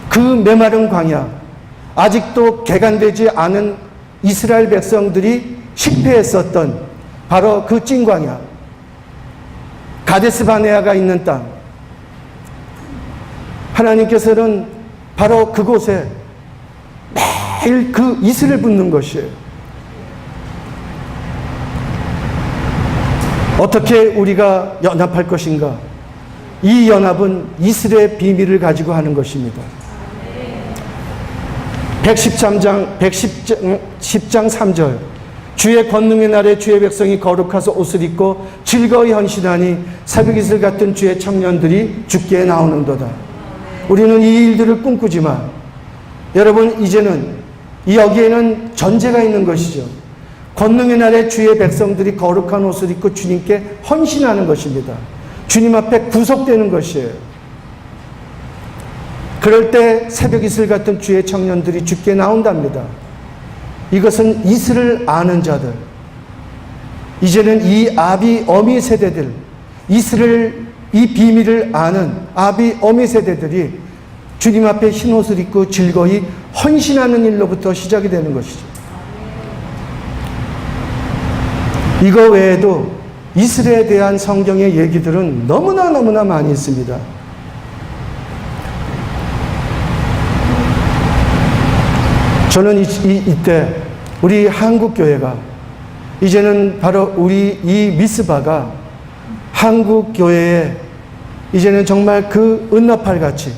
그 메마른 광야, 아직도 개간되지 않은 이스라엘 백성들이 실패했었던 바로 그 찐광야, 가데스 바네아가 있는 땅, 하나님께서는 바로 그곳에 매일 그 이슬을 붓는 것이에요. 어떻게 우리가 연합할 것인가? 이 연합은 이슬의 비밀을 가지고 하는 것입니다. 110장 3절, 주의 권능의 날에 주의 백성이 거룩하서 옷을 입고 즐거이 헌신하니 새벽이슬 같은 주의 청년들이 주께 나오는도다. 우리는 이 일들을 꿈꾸지만 여러분, 이제는 여기에는 전제가 있는 것이죠. 권능의 날에 주의 백성들이 거룩한 옷을 입고 주님께 헌신하는 것입니다. 주님 앞에 구속되는 것이에요. 그럴 때 새벽 이슬 같은 주의 청년들이 주께 나온답니다. 이것은 이슬을 아는 자들, 이제는 이 아비 어미 세대들, 이슬을, 이 비밀을 아는 아비 어미 세대들이 주님 앞에 흰 옷을 입고 즐거이 헌신하는 일로부터 시작이 되는 것이죠. 이거 외에도 이슬에 대한 성경의 얘기들은 너무나 많이 있습니다. 저는 이때 우리 한국교회가, 이제는 바로 우리 이 미스바가 한국교회에 이제는 정말 그 은나팔 같이,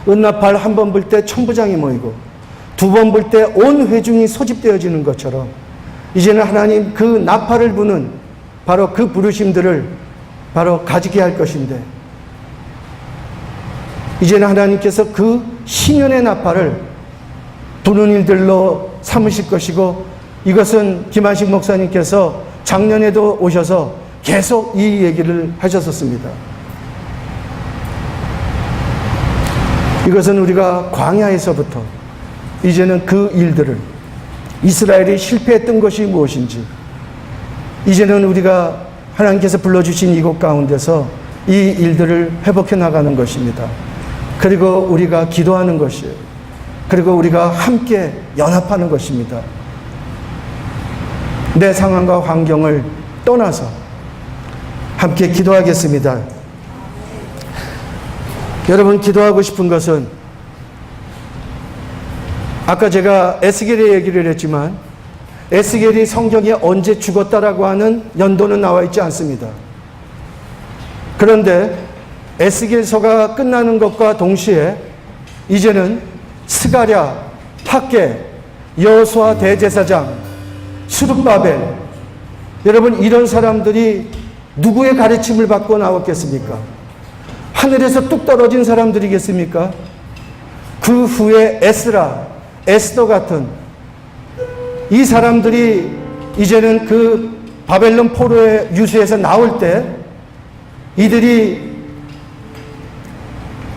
은나팔 한 번 불 때 천부장이 모이고 두 번 불 때 온 회중이 소집되어지는 것처럼 이제는 하나님 그 나팔을 부는 바로 그 부르심들을 바로 가지게 할 것인데, 이제는 하나님께서 그 신년의 나팔을 부는 일들로 삼으실 것이고, 이것은 김한식 목사님께서 작년에도 오셔서 계속 이 얘기를 하셨었습니다. 이것은 우리가 광야에서부터 이제는 그 일들을, 이스라엘이 실패했던 것이 무엇인지, 이제는 우리가 하나님께서 불러주신 이곳 가운데서 이 일들을 회복해 나가는 것입니다. 그리고 우리가 기도하는 것이에요. 그리고 우리가 함께 연합하는 것입니다. 내 상황과 환경을 떠나서 함께 기도하겠습니다. 여러분, 기도하고 싶은 것은 아까 제가 에스겔의 얘기를 했지만 에스겔이 성경에 언제 죽었다라고 하는 연도는 나와 있지 않습니다. 그런데 에스겔서가 끝나는 것과 동시에 이제는 스가랴, 학개, 여호수아 대제사장, 스룹바벨, 여러분, 이런 사람들이 누구의 가르침을 받고 나왔겠습니까? 하늘에서 뚝 떨어진 사람들이겠습니까? 그 후에 에스라, 에스더 같은 이 사람들이 이제는 그 바벨론 포로의 유수에서 나올 때 이들이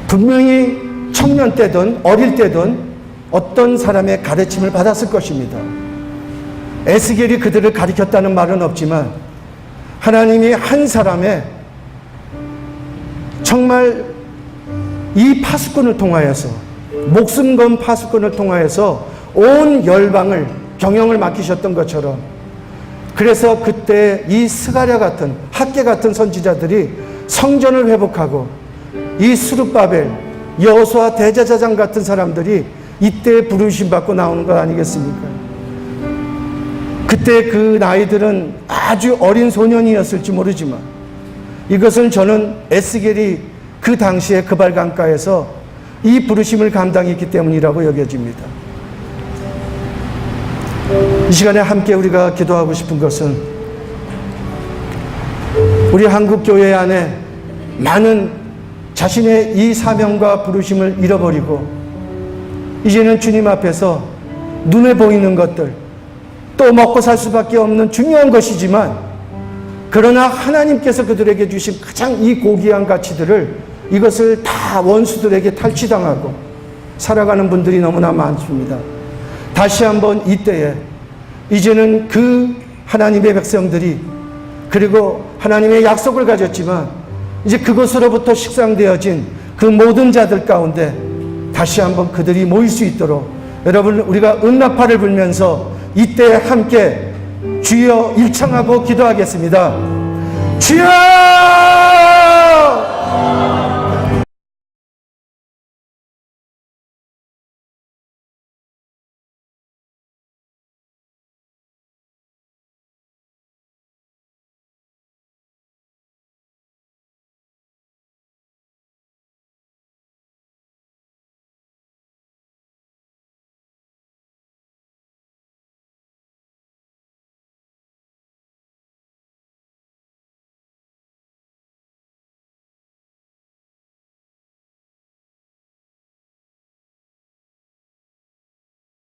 분명히 청년 때든 어릴 때든 어떤 사람의 가르침을 받았을 것입니다. 에스겔이 그들을 가르쳤다는 말은 없지만 하나님이 한 사람의 정말 이 파수꾼을 통하여서, 목숨 건 파수꾼을 통하여서 온 열방을 경영을 맡기셨던 것처럼, 그래서 그때 이 스가랴 같은, 학개 같은 선지자들이 성전을 회복하고 이 스룹바벨, 여호수아 대제사장 같은 사람들이 이때 부르심 받고 나오는 것 아니겠습니까? 그때 그 나이들은 아주 어린 소년이었을지 모르지만 이것은 저는 에스겔이 그 당시에 그발 강가에서 이 부르심을 감당했기 때문이라고 여겨집니다. 이 시간에 함께 우리가 기도하고 싶은 것은 우리 한국교회 안에 많은 자신의 이 사명과 부르심을 잃어버리고 이제는 주님 앞에서 눈에 보이는 것들, 또 먹고 살 수밖에 없는 중요한 것이지만 그러나 하나님께서 그들에게 주신 가장 이 고귀한 가치들을, 이것을 다 원수들에게 탈취당하고 살아가는 분들이 너무나 많습니다. 다시 한번 이때에 이제는 그 하나님의 백성들이, 그리고 하나님의 약속을 가졌지만 이제 그것으로부터 식상되어진 그 모든 자들 가운데 다시 한번 그들이 모일 수 있도록 여러분, 우리가 응답하를 불면서 이때 함께 주여 일창하고 기도하겠습니다. 주여!